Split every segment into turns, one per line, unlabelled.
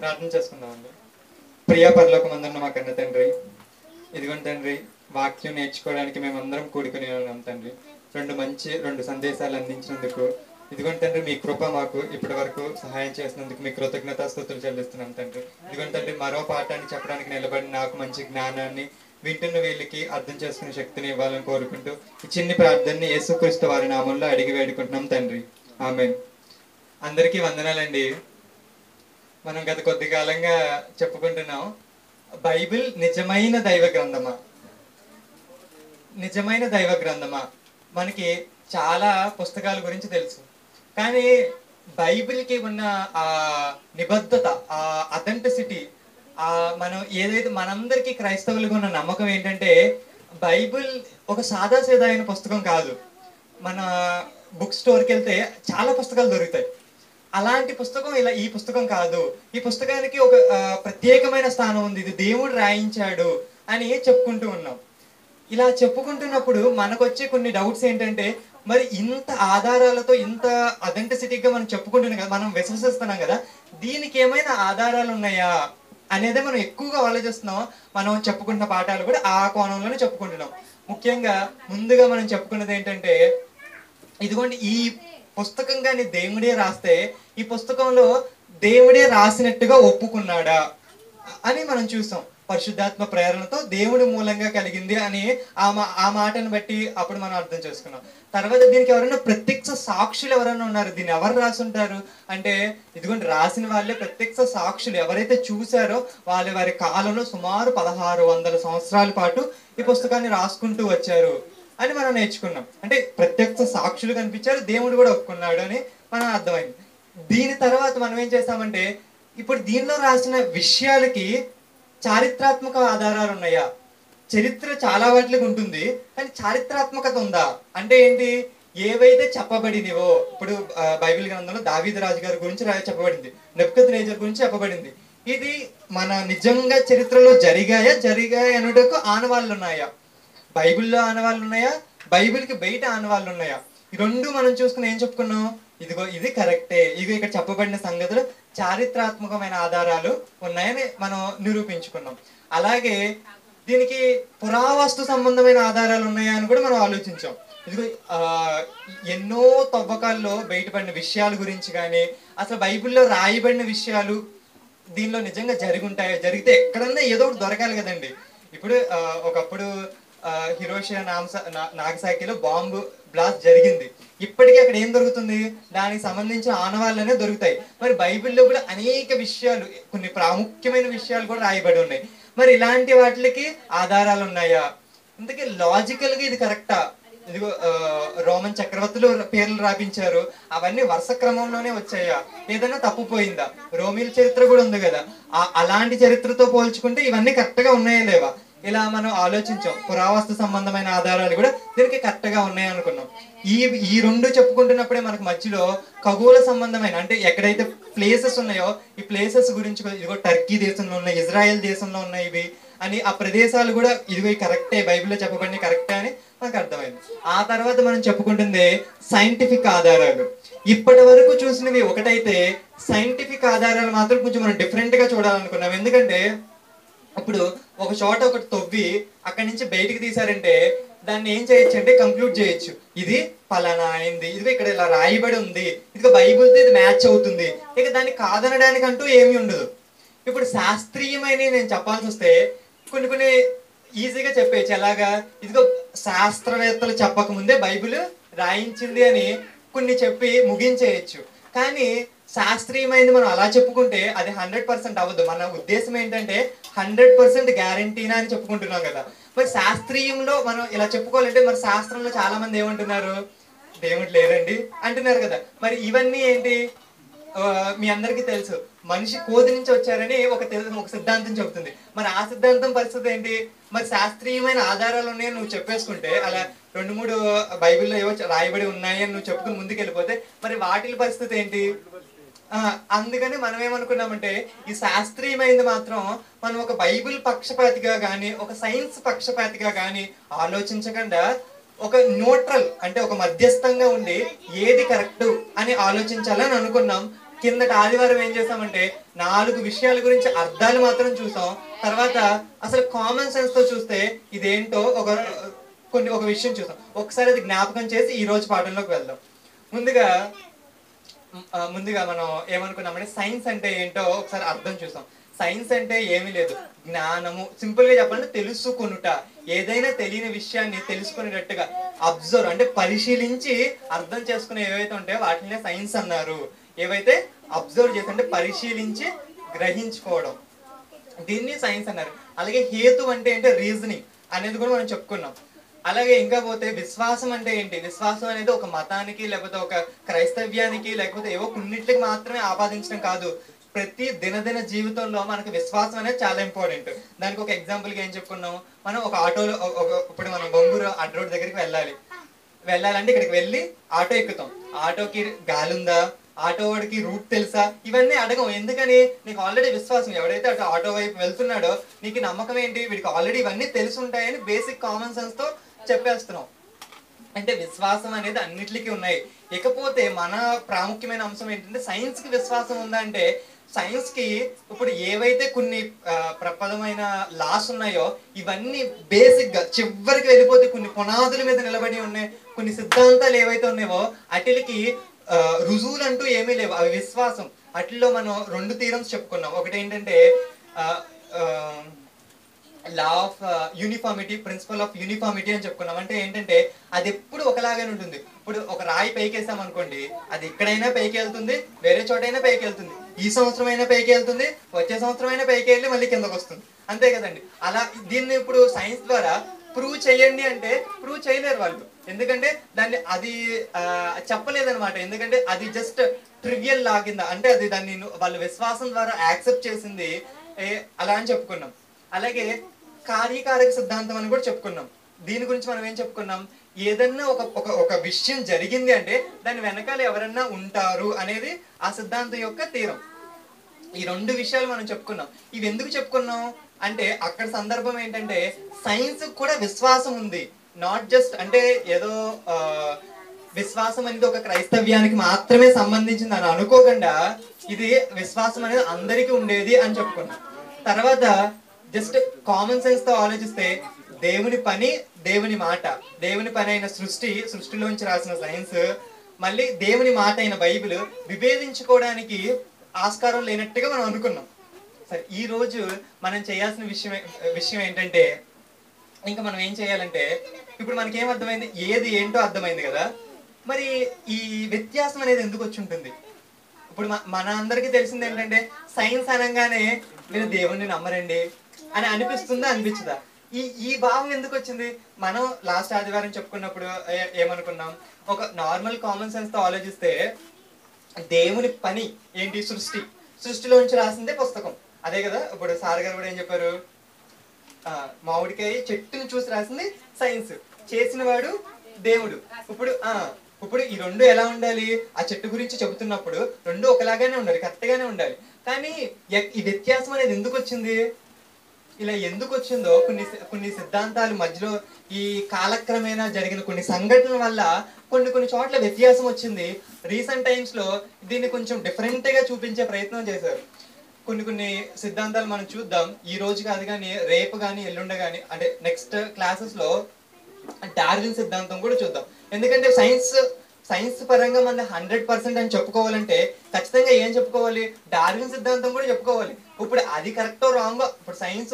ప్రార్థన చేసుకుందామండి. ప్రియా పరలోకమందున్న మా కన్న తండ్రి, ఇదిగోండి తండ్రి, వాక్యం నేర్చుకోవడానికి మేమందరం కూడుకుని ఉన్నాం తండ్రి. రెండు సందేశాలు అందించినందుకు ఇదిగోండి తండ్రి, మీ కృప మాకు ఇప్పటి వరకు సహాయం చేసినందుకు మీ కృతజ్ఞతాస్తుతులు చెల్లిస్తున్నాం తండ్రి. ఇదిగోండి తండ్రి, మరో పాఠాన్ని చెప్పడానికి నిలబడి నాకు మంచి జ్ఞానాన్ని, వింటున్న వీళ్ళకి అర్థం చేసుకునే శక్తిని ఇవ్వాలని కోరుకుంటూ ఈ చిన్ని ప్రార్థనని యేసుక్రీస్తు వారి నామంలో అడిగి వేడుకుంటున్నాం తండ్రి. ఆమేన్. అందరికీ వందనాలండి. మనం గత కొద్ది కాలంగా చెప్పుకుంటున్నాం, బైబిల్ నిజమైన దైవ గ్రంథమా? నిజమైన దైవ గ్రంథమా? మనకి చాలా పుస్తకాల గురించి తెలుసు, కానీ బైబిల్కి ఉన్న ఆ నిబద్ధత, ఆ అథెంటిసిటీ, మనం ఏదైతే మనందరికీ క్రైస్తవులుగా ఉన్న నమ్మకం ఏంటంటే, బైబిల్ ఒక సాదాసీదా అయిన పుస్తకం కాదు. మన బుక్ స్టోర్కి వెళ్తే చాలా పుస్తకాలు దొరుకుతాయి. అలాంటి పుస్తకం ఈ పుస్తకం కాదు. ఈ పుస్తకానికి ఒక ప్రత్యేకమైన స్థానం ఉంది, ఇది దేవుడు రాయించాడు అని చెప్పుకుంటూ ఉన్నాం. ఇలా చెప్పుకుంటున్నప్పుడు మనకు వచ్చే కొన్ని డౌట్స్ ఏంటంటే, మరి ఇంత ఆధారాలతో ఇంత అథెంటిసిటీగా మనం చెప్పుకుంటున్నాం కదా, మనం విశ్వసిస్తున్నాం కదా, దీనికి ఏమైనా ఆధారాలు ఉన్నాయా అనేది మనం ఎక్కువగా ఆలోచిస్తున్నాం. మనం చెప్పుకుంటున్న పాఠాలు కూడా ఆ కోణంలోనే చెప్పుకుంటున్నాం. ముఖ్యంగా ముందుగా మనం చెప్పుకున్నది ఏంటంటే, ఇదిగోండి, ఈ పుస్తకం కానీ దేవుడే రాస్తే ఈ పుస్తకంలో దేవుడే రాసినట్టుగా ఒప్పుకున్నాడా అని మనం చూసాం. పరిశుద్ధాత్మ ప్రేరణతో దేవుడి మూలంగా కలిగింది అని ఆ మాటను బట్టి అప్పుడు మనం అర్థం చేసుకున్నాం. తర్వాత దీనికి ఎవరైనా ప్రత్యక్ష సాక్షులు ఎవరైనా ఉన్నారు? దీన్ని ఎవరు రాసుంటారు అంటే, ఇదిగోండి, రాసిన వాళ్ళే ప్రత్యక్ష సాక్షులు. ఎవరైతే చూసారో వారి కాలంలో సుమారు 1600 సంవత్సరాల పాటు ఈ పుస్తకాన్ని రాసుకుంటూ వచ్చారు అని మనం నేర్చుకున్నాం. అంటే ప్రత్యక్ష సాక్షులు కనిపించారు, దేవుడు కూడా ఒప్పుకున్నాడు అని మనం అర్థమైంది. దీని తర్వాత మనం ఏం చేస్తామంటే, ఇప్పుడు దీనిలో రాసిన విషయాలకి చారిత్రాత్మక ఆధారాలు ఉన్నాయా? చరిత్ర చాలా వాటికి ఉంటుంది, కానీ చారిత్రాత్మకత ఉందా అంటే ఏంటి? ఏవైతే చెప్పబడినవో, ఇప్పుడు బైబిల్ గ్రంథంలో దావీదు రాజు గారి గురించి చెప్పబడింది, నెబుకద్నెజర్ గురించి చెప్పబడింది. ఇది మన నిజంగా చరిత్రలో జరిగాయి అనుటకు ఆనవాళ్ళు ఉన్నాయా? బైబిల్లో ఆనవాళ్ళు ఉన్నాయా? బైబిల్కి బయట ఆనవాళ్ళు ఉన్నాయా? ఈ రెండు మనం చూసుకుని ఏం చెప్పుకున్నాం? ఇదిగో ఇది కరెక్టే, ఇదిగో ఇక్కడ చెప్పబడిన సంగతులు చారిత్రాత్మకమైన ఆధారాలు ఉన్నాయని మనం నిరూపించుకున్నాం. అలాగే దీనికి పురావస్తు సంబంధమైన ఆధారాలు ఉన్నాయా అని కూడా మనం ఆలోచించాం. ఇదిగో ఎన్నో తవ్వకాల్లో బయటపడిన విషయాల గురించి కానీ, అసలు బైబిల్లో రాయబడిన విషయాలు దీనిలో నిజంగా జరిగితే ఎక్కడన్నా ఏదో ఒకటి దొరకాలి కదండి. ఇప్పుడు ఒకప్పుడు హిరోషిమా నాగసాకిలో బాంబు బ్లాస్ట్ జరిగింది. ఇప్పటికీ అక్కడ ఏం దొరుకుతుంది? దానికి సంబంధించిన ఆనవాళ్ళనే దొరుకుతాయి. మరి బైబిల్లో కూడా అనేక విషయాలు, కొన్ని ప్రాముఖ్యమైన విషయాలు కూడా రాయబడి ఉన్నాయి. మరి ఇలాంటి వాటికి ఆధారాలు ఉన్నాయా? ఇంతకీ లాజికల్గా ఇది కరెక్టా? ఇదిగో రోమన్ చక్రవర్తులు పేర్లు రాపించారు, అవన్నీ వరుస క్రమంలోనే వచ్చాయా? ఏదైనా తప్పుపోయిందా? రోమిల చరిత్ర కూడా ఉంది కదా, అలాంటి చరిత్రతో పోల్చుకుంటే ఇవన్నీ కరెక్ట్గా ఉన్నాయా లేవా? ఇలా మనం ఆలోచించాం. పురావస్తు సంబంధమైన ఆధారాలు కూడా దీనికి కరెక్ట్గా ఉన్నాయి అనుకున్నాం. ఈ రెండు చెప్పుకుంటున్నప్పుడే మనకు మధ్యలో ఖగోళ సంబంధమైన, అంటే ఎక్కడైతే ప్లేసెస్ ఉన్నాయో ఈ ప్లేసెస్ గురించి, ఇదిగో టర్కీ దేశంలో ఉన్నాయి, ఇజ్రాయెల్ దేశంలో ఉన్నాయి ఇవి అని, ఆ ప్రదేశాలు కూడా ఇదిగో కరెక్టే, బైబిల్లో చెప్పబడిన కరెక్టే అని మనకు అర్థమైంది. ఆ తర్వాత మనం చెప్పుకుంటుంది సైంటిఫిక్ ఆధారాలు. ఇప్పటి వరకు చూసినవి ఒకటైతే, సైంటిఫిక్ ఆధారాలు మాత్రం కొంచెం మనం డిఫరెంట్గా చూడాలనుకున్నాం. ఎందుకంటే ఇప్పుడు ఒక చోట ఒకటి తవ్వి అక్కడి నుంచి బయటికి తీసారంటే దాన్ని ఏం చేయొచ్చు అంటే కంక్లూడ్ చేయొచ్చు, ఇది ఫలానా అయింది, ఇదిగో ఇక్కడ ఇలా రాయబడి ఉంది, ఇదిగో బైబిల్తో ఇది మ్యాచ్ అవుతుంది, ఇక దాన్ని కాదనడానికి అంటూ ఏమీ ఉండదు. ఇప్పుడు శాస్త్రీయమైన నేను చెప్పాల్సి వస్తే కొన్ని ఈజీగా చెప్పేయచ్చు. ఎలాగా? ఇదిగో శాస్త్రవేత్తలు చెప్పకముందే బైబిల్ రాయించింది అని కొన్ని చెప్పి ముగించేయచ్చు. కానీ శాస్త్రీయమైనది మనం అలా చెప్పుకుంటే అది 100% అవ్వదు. మన ఉద్దేశం ఏంటంటే 100% గ్యారంటీనా అని చెప్పుకుంటున్నాం కదా. మరి శాస్త్రీయంలో మనం ఇలా చెప్పుకోవాలంటే, మరి శాస్త్రంలో చాలా మంది ఏమంటున్నారు? దేవుడు లేరండి అంటున్నారు కదా. మరి ఇవన్నీ ఏంటి? మీ అందరికీ తెలుసు, మనిషి కోతి నుంచి వచ్చారని ఒక సిద్ధాంతం చెబుతుంది. మరి ఆ సిద్ధాంతం పరిస్థితి ఏంటి? మరి శాస్త్రీయమైన ఆధారాలు ఉన్నాయని నువ్వు చెప్పేసుకుంటే, అలా 2-3 బైబిల్లో ఏవో రాయబడి ఉన్నాయని నువ్వు చెప్పుకుని ముందుకు వెళ్ళిపోతే, మరి వాటి పరిస్థితి ఏంటి? అందుకని మనం ఏమనుకున్నామంటే, ఈ శాస్త్రీయమైనది మాత్రం మనం ఒక బైబిల్ పక్షపాతిగా కానీ, ఒక సైన్స్ పక్షపాతిగా కానీ ఆలోచించకుండా, ఒక న్యూట్రల్, అంటే ఒక మధ్యస్థంగా ఉండి ఏది కరెక్ట్ అని ఆలోచించాలని అనుకున్నాం. కిందటి ఆదివారం ఏం చేసామంటే 4 విషయాల గురించి అర్థాలు మాత్రం చూసాం. తర్వాత అసలు కామన్ సెన్స్ తో చూస్తే ఇదేంటో ఒక విషయం చూసాం. ఒకసారి అది జ్ఞాపకం చేసి ఈ రోజు పాఠంలోకి వెళ్దాం. ముందుగా మనం ఏమనుకున్నామంటే సైన్స్ అంటే ఏంటో ఒకసారి అర్థం చూసాం. సైన్స్ అంటే ఏమీ లేదు, జ్ఞానము. సింపుల్ గా చెప్పాలంటే తెలుసుకొనుట. ఏదైనా తెలియని విషయాన్ని తెలుసుకునేటట్టుగా అబ్జర్వ్ అంటే పరిశీలించి అర్థం చేసుకునే ఏవైతే ఉంటాయో వాటినే సైన్స్ అన్నారు. ఏవైతే అబ్జర్వ్ చేసి అంటే పరిశీలించి గ్రహించుకోవడం, దీన్ని సైన్స్ అన్నారు. అలాగే హేతు అంటే ఏంటి, రీజనింగ్ అనేది కూడా మనం చెప్పుకున్నాం. అలాగే ఇంకా పోతే విశ్వాసం అంటే ఏంటి, విశ్వాసం అనేది ఒక మతానికి లేకపోతే ఒక క్రైస్తవ్యానికి లేకపోతే ఏవో కొన్నిటికి మాత్రమే ఆపాదించడం కాదు. ప్రతి దినదిన జీవితంలో మనకు విశ్వాసం అనేది చాలా ఇంపార్టెంట్. దానికి ఒక ఎగ్జాంపుల్ గా ఏం చెప్పుకున్నాం, మనం ఒక ఆటోలో ఇప్పుడు మనం బొంగూరు అడ్ రోడ్ దగ్గరికి వెళ్ళాలంటే ఇక్కడికి వెళ్ళి ఆటో ఎక్కుతాం. ఆటోకి గాలి ఉందా, ఆటో వాడికి రూట్ తెలుసా, ఇవన్నీ అడగం. ఎందుకని, నీకు ఆల్రెడీ విశ్వాసం. ఎవడైతే అటు ఆటో వైపు వెళ్తున్నాడో నీకు నమ్మకం ఏంటి, వీడికి ఆల్రెడీ ఇవన్నీ తెలిసి ఉంటాయని బేసిక్ కామన్ సెన్స్ తో చెప్పేస్తున్నాం. అంటే విశ్వాసం అనేది అన్నిటికీ ఉన్నాయి. ఇకపోతే మన ప్రాముఖ్యమైన అంశం ఏంటంటే సైన్స్ కి విశ్వాసం ఉందా అంటే, సైన్స్ కి ఇప్పుడు ఏవైతే కొన్ని ప్రపదమైన లాస్ ఉన్నాయో ఇవన్నీ బేసిక్ గా చివరికి వెళ్ళిపోతే కొన్ని పునాదుల మీద నిలబడి ఉన్నాయి. కొన్ని సిద్ధాంతాలు ఏవైతే ఉన్నాయో అటికి రుజువులు అంటూ ఏమీ లేవు, అవి విశ్వాసం. అట్లలో మనం 2 థీరమ్స్ చెప్పుకున్నాం. ఒకటి ఏంటంటే law of uniformity, principle of uniformity అని చెప్పుకున్నాం. అంటే ఏంటంటే అది ఎప్పుడు ఒకలాగానే ఉంటుంది. ఇప్పుడు ఒక రాయి పైకి వేసాం అనుకోండి, అది ఎక్కడైనా పైకి వెళ్తుంది, వేరే చోటైనా పైకి వెళ్తుంది. ఈ సంవత్సరం అయినా పైకి వెళ్తుంది, వచ్చే సంవత్సరం అయినా పైకి వెళ్ళి మళ్ళీ కిందకు వస్తుంది, అంతే కదండి. అలా దీన్ని ఇప్పుడు సైన్స్ ద్వారా ప్రూవ్ చేయండి అంటే ప్రూవ్ చేయలేరు వాళ్ళు. ఎందుకంటే దాన్ని అది చెప్పలేదన్నమాట. ఎందుకంటే అది జస్ట్ ట్రివియల్ లా కింద, అంటే అది దాన్ని వాళ్ళ విశ్వాసం ద్వారా యాక్సెప్ట్ చేసింది అలా అని చెప్పుకున్నాం. అలాగే కార్యకారక సిద్ధాంతం అని కూడా చెప్పుకున్నాం. దీని గురించి మనం ఏం చెప్పుకున్నాం, ఏదన్నా ఒక విషయం జరిగింది అంటే దాని వెనకాల ఎవరన్నా ఉంటారు అనేది ఆ సిద్ధాంతం యొక్క తీరం. ఈ 2 విషయాలు మనం చెప్పుకున్నాం. ఇవి ఎందుకు చెప్పుకున్నాం అంటే అక్కడ సందర్భం ఏంటంటే సైన్స్ కూడా విశ్వాసం ఉంది. నాట్ జస్ట్ అంటే ఏదో విశ్వాసం అనేది ఒక క్రైస్తవ్యానికి మాత్రమే సంబంధించింది అని అనుకోకుండా ఇది విశ్వాసం అనేది అందరికీ ఉండేది అని చెప్పుకున్నాం. తర్వాత జస్ట్ కామన్ సెన్స్ తో ఆలోచిస్తే దేవుని పని, దేవుని మాట, దేవుని పని అయిన సృష్టిలోంచి రాసిన సైన్స్, మళ్ళీ దేవుని మాట అయిన బైబిల్ విభేదించుకోవడానికి ఆస్కారం లేనట్టుగా మనం అనుకున్నాం. సరే, ఈ రోజు మనం చేయాల్సిన విషయం ఏంటంటే, ఇంకా మనం ఏం చేయాలంటే, ఇప్పుడు మనకేం అర్థమైంది, ఏది ఏంటో అర్థమైంది కదా, మరి ఈ వ్యత్యాసం అనేది ఎందుకు వచ్చి ఉంటుంది? ఇప్పుడు మన అందరికీ తెలిసింది ఏంటంటే సైన్స్ అనగానే మీరు దేవుణ్ణి నమ్మరండి అని అనిపిస్తుందా, అనిపించదా? ఈ భావం ఎందుకు వచ్చింది? మనం లాస్ట్ ఆదివారం చెప్పుకున్నప్పుడు ఏమనుకున్నాం, ఒక నార్మల్ కామన్ సెన్స్ తో ఆలోచిస్తే దేవుని పని ఏంటి, సృష్టిలోంచి రాసిందే పుస్తకం, అదే కదా. ఇప్పుడు సార్ గారు కూడా ఏం చెప్పారు, మామిడికాయ చెట్టుని చూసి రాసింది సైన్స్, చేసిన వాడు దేవుడు. ఇప్పుడు ఈ 2 ఎలా ఉండాలి, ఆ చెట్టు గురించి చెబుతున్నప్పుడు 2 ఒకలాగానే ఉండాలి, కరెక్ట్ గానే ఉండాలి. కానీ ఈ వ్యత్యాసం అనేది ఎందుకు వచ్చింది? ఇలా ఎందుకు వచ్చిందో కొన్ని సిద్ధాంతాల మధ్యలో ఈ కాలక్రమేణా జరిగిన కొన్ని సంఘటనల వల్ల కొన్ని చోట్ల వ్యత్యాసం వచ్చింది. రీసెంట్ టైమ్స్ లో దీన్ని కొంచెం డిఫరెంట్ గా చూపించే ప్రయత్నం చేశారు. కొన్ని సిద్ధాంతాలు మనం చూద్దాం. ఈ రోజు కాదు కానీ రేపు కానీ ఎల్లుండ కానీ, అంటే నెక్స్ట్ క్లాసెస్ లో డార్విన్ సిద్ధాంతం కూడా చూద్దాం. ఎందుకంటే సైన్స్ పరంగా మన 100% అని చెప్పుకోవాలంటే ఖచ్చితంగా ఏం చెప్పుకోవాలి, డార్విన్ సిద్ధాంతం కూడా చెప్పుకోవాలి. ఇప్పుడు అది కరెక్టో రాంగో, ఇప్పుడు సైన్స్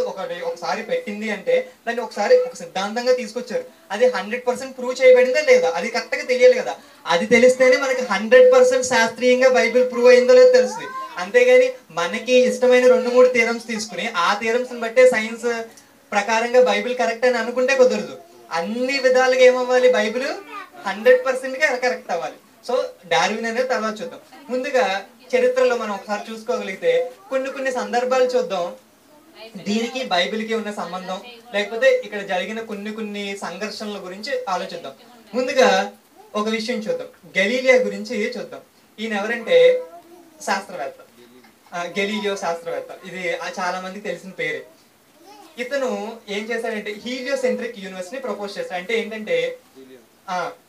ఒకసారి పెట్టింది అంటే దాన్ని ఒకసారి ఒక సిద్ధాంతంగా తీసుకొచ్చారు, అది 100% ప్రూవ్ చేయబడిందా లేదా అది కరెక్ట్ గా తెలియాలి కదా. అది తెలిస్తేనే మనకి 100% శాస్త్రీయంగా బైబిల్ ప్రూవ్ అయిందో లేదో తెలుస్తుంది. అంతేగాని మనకి ఇష్టమైన 2-3 థియరమ్స్ తీసుకుని ఆ థియరమ్స్ బట్టే సైన్స్ ప్రకారంగా బైబిల్ కరెక్ట్ అని అనుకుంటే కుదరదు. అన్ని విధాలుగా ఏమవ్వాలి, బైబిల్ 100% గా కరెక్ట్ అవ్వాలి. సో డార్విన్ అనేది తర్వాత చూద్దాం. ముందుగా చరిత్రలో మనం ఒకసారి చూసుకోగలిగితే కొన్ని సందర్భాలు చూద్దాం, దీనికి బైబిల్కి ఉన్న సంబంధం, లేకపోతే ఇక్కడ జరిగిన కొన్ని సంఘర్షణల గురించి ఆలోచిద్దాం. ముందుగా ఒక విషయం చూద్దాం, గెలీలియో గురించి చూద్దాం. ఈయన ఎవరంటే శాస్త్రవేత్త, గెలీలియో శాస్త్రవేత్త. ఇది చాలా మందికి తెలిసిన పేరే. ఇతను ఏం చేశాడంటే హీలియోసెంట్రిక్ యూనివర్స్ ని ప్రపోజ్ చేశాడు.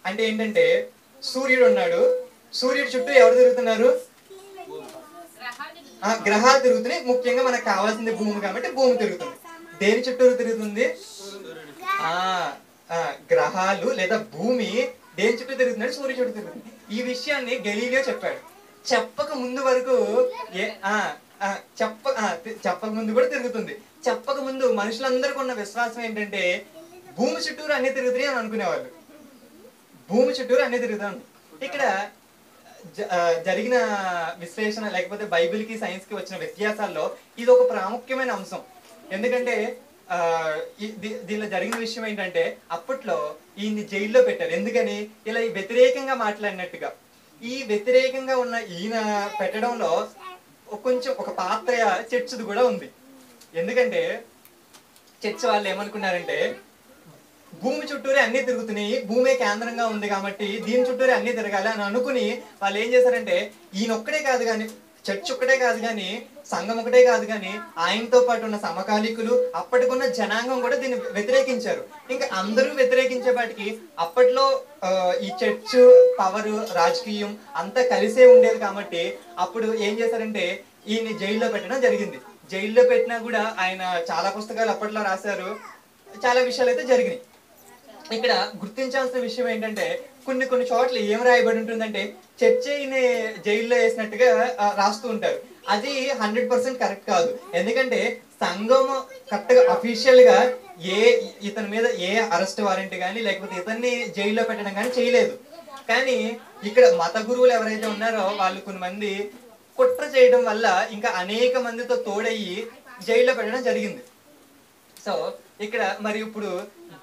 అంటే ఏంటంటే సూర్యుడు ఉన్నాడు, సూర్యుడు చుట్టూ ఎవరు తిరుగుతున్నారు, గ్రహాలు తిరుగుతున్నాయి. ముఖ్యంగా మనకు కావాల్సింది భూమి కాబట్టి భూమి తిరుగుతుంది. దేని చుట్టూరు తిరుగుతుంది? ఆ గ్రహాలు లేదా భూమి దేని చుట్టూ తిరుగుతుంది? సూర్యుడి చుట్టూ తిరుగుతుంది. ఈ విషయాన్ని గెలీలియో చెప్పాడు. చెప్పక ముందు వరకు చెప్పక ముందు కూడా తిరుగుతుంది. చెప్పక ముందు మనుషులందరికీ ఉన్న విశ్వాసం ఏంటంటే భూమి చుట్టూరు అన్ని తిరుగుతున్నాయి అని అనుకునేవాళ్ళు. భూమి చుట్టూరు అన్ని తిరుగుతాం. ఇక్కడ జరిగిన విశ్లేషణ లేకపోతే బైబిల్కి సైన్స్కి వచ్చిన వ్యత్యాసాల్లో ఇది ఒక ప్రాముఖ్యమైన అంశం. ఎందుకంటే దీనిలో జరిగిన విషయం ఏంటంటే అప్పట్లో ఈయన్ని జైల్లో పెట్టారు. ఎందుకని? ఇలా వ్యతిరేకంగా మాట్లాడినట్టుగా. ఈ వ్యతిరేకంగా ఉన్న ఈయన పెట్టడంలో కొంచెం ఒక పాత్ర చర్చ్ది కూడా ఉంది. ఎందుకంటే చర్చ్ వాళ్ళు ఏమనుకున్నారంటే భూమి చుట్టూరే అన్ని తిరుగుతున్నాయి, భూమే కేంద్రంగా ఉంది కాబట్టి దీని చుట్టూరే అన్ని తిరగాలి అని అనుకుని వాళ్ళు ఏం చేశారంటే ఈయన ఒక్కడే కాదు కానీ, చర్చ్ ఒక్కటే కాదు కానీ, సంఘం ఒకటే కాదు కానీ, ఆయనతో పాటు ఉన్న సమకాలీకులు అప్పటికున్న జనాంగం కూడా దీన్ని వ్యతిరేకించారు. ఇంకా అందరూ వ్యతిరేకించేపాటికి అప్పట్లో ఈ చర్చ్ పవర్ రాజకీయం అంతా కలిసే ఉండేది కాబట్టి అప్పుడు ఏం చేశారంటే ఈయన్ని జైల్లో పెట్టడం జరిగింది. జైల్లో పెట్టినా కూడా ఆయన చాలా పుస్తకాలు అప్పట్లో రాశారు, చాలా విషయాలు అయితే జరిగినాయి. ఇక్కడ గుర్తించాల్సిన విషయం ఏంటంటే కొన్ని చోట్ల ఏం రాయబడి ఉంటుందంటే చర్చని జైల్లో వేసినట్టుగా రాస్తూ ఉంటారు. అది 100% కరెక్ట్ కాదు. ఎందుకంటే సంఘం కరెక్ట్ గా అఫీషియల్ గా ఇతని మీద ఏ అరెస్ట్ వారెంట్ కానీ లేకపోతే ఇతన్ని జైల్లో పెట్టడం కానీ చేయలేదు. కానీ ఇక్కడ మత గురువులు ఎవరైతే ఉన్నారో వాళ్ళు కొంతమంది కుట్ర చేయడం వల్ల ఇంకా అనేక మందితో తోడయ్యి జైల్లో పెట్టడం జరిగింది. సో ఇక్కడ మరి ఇప్పుడు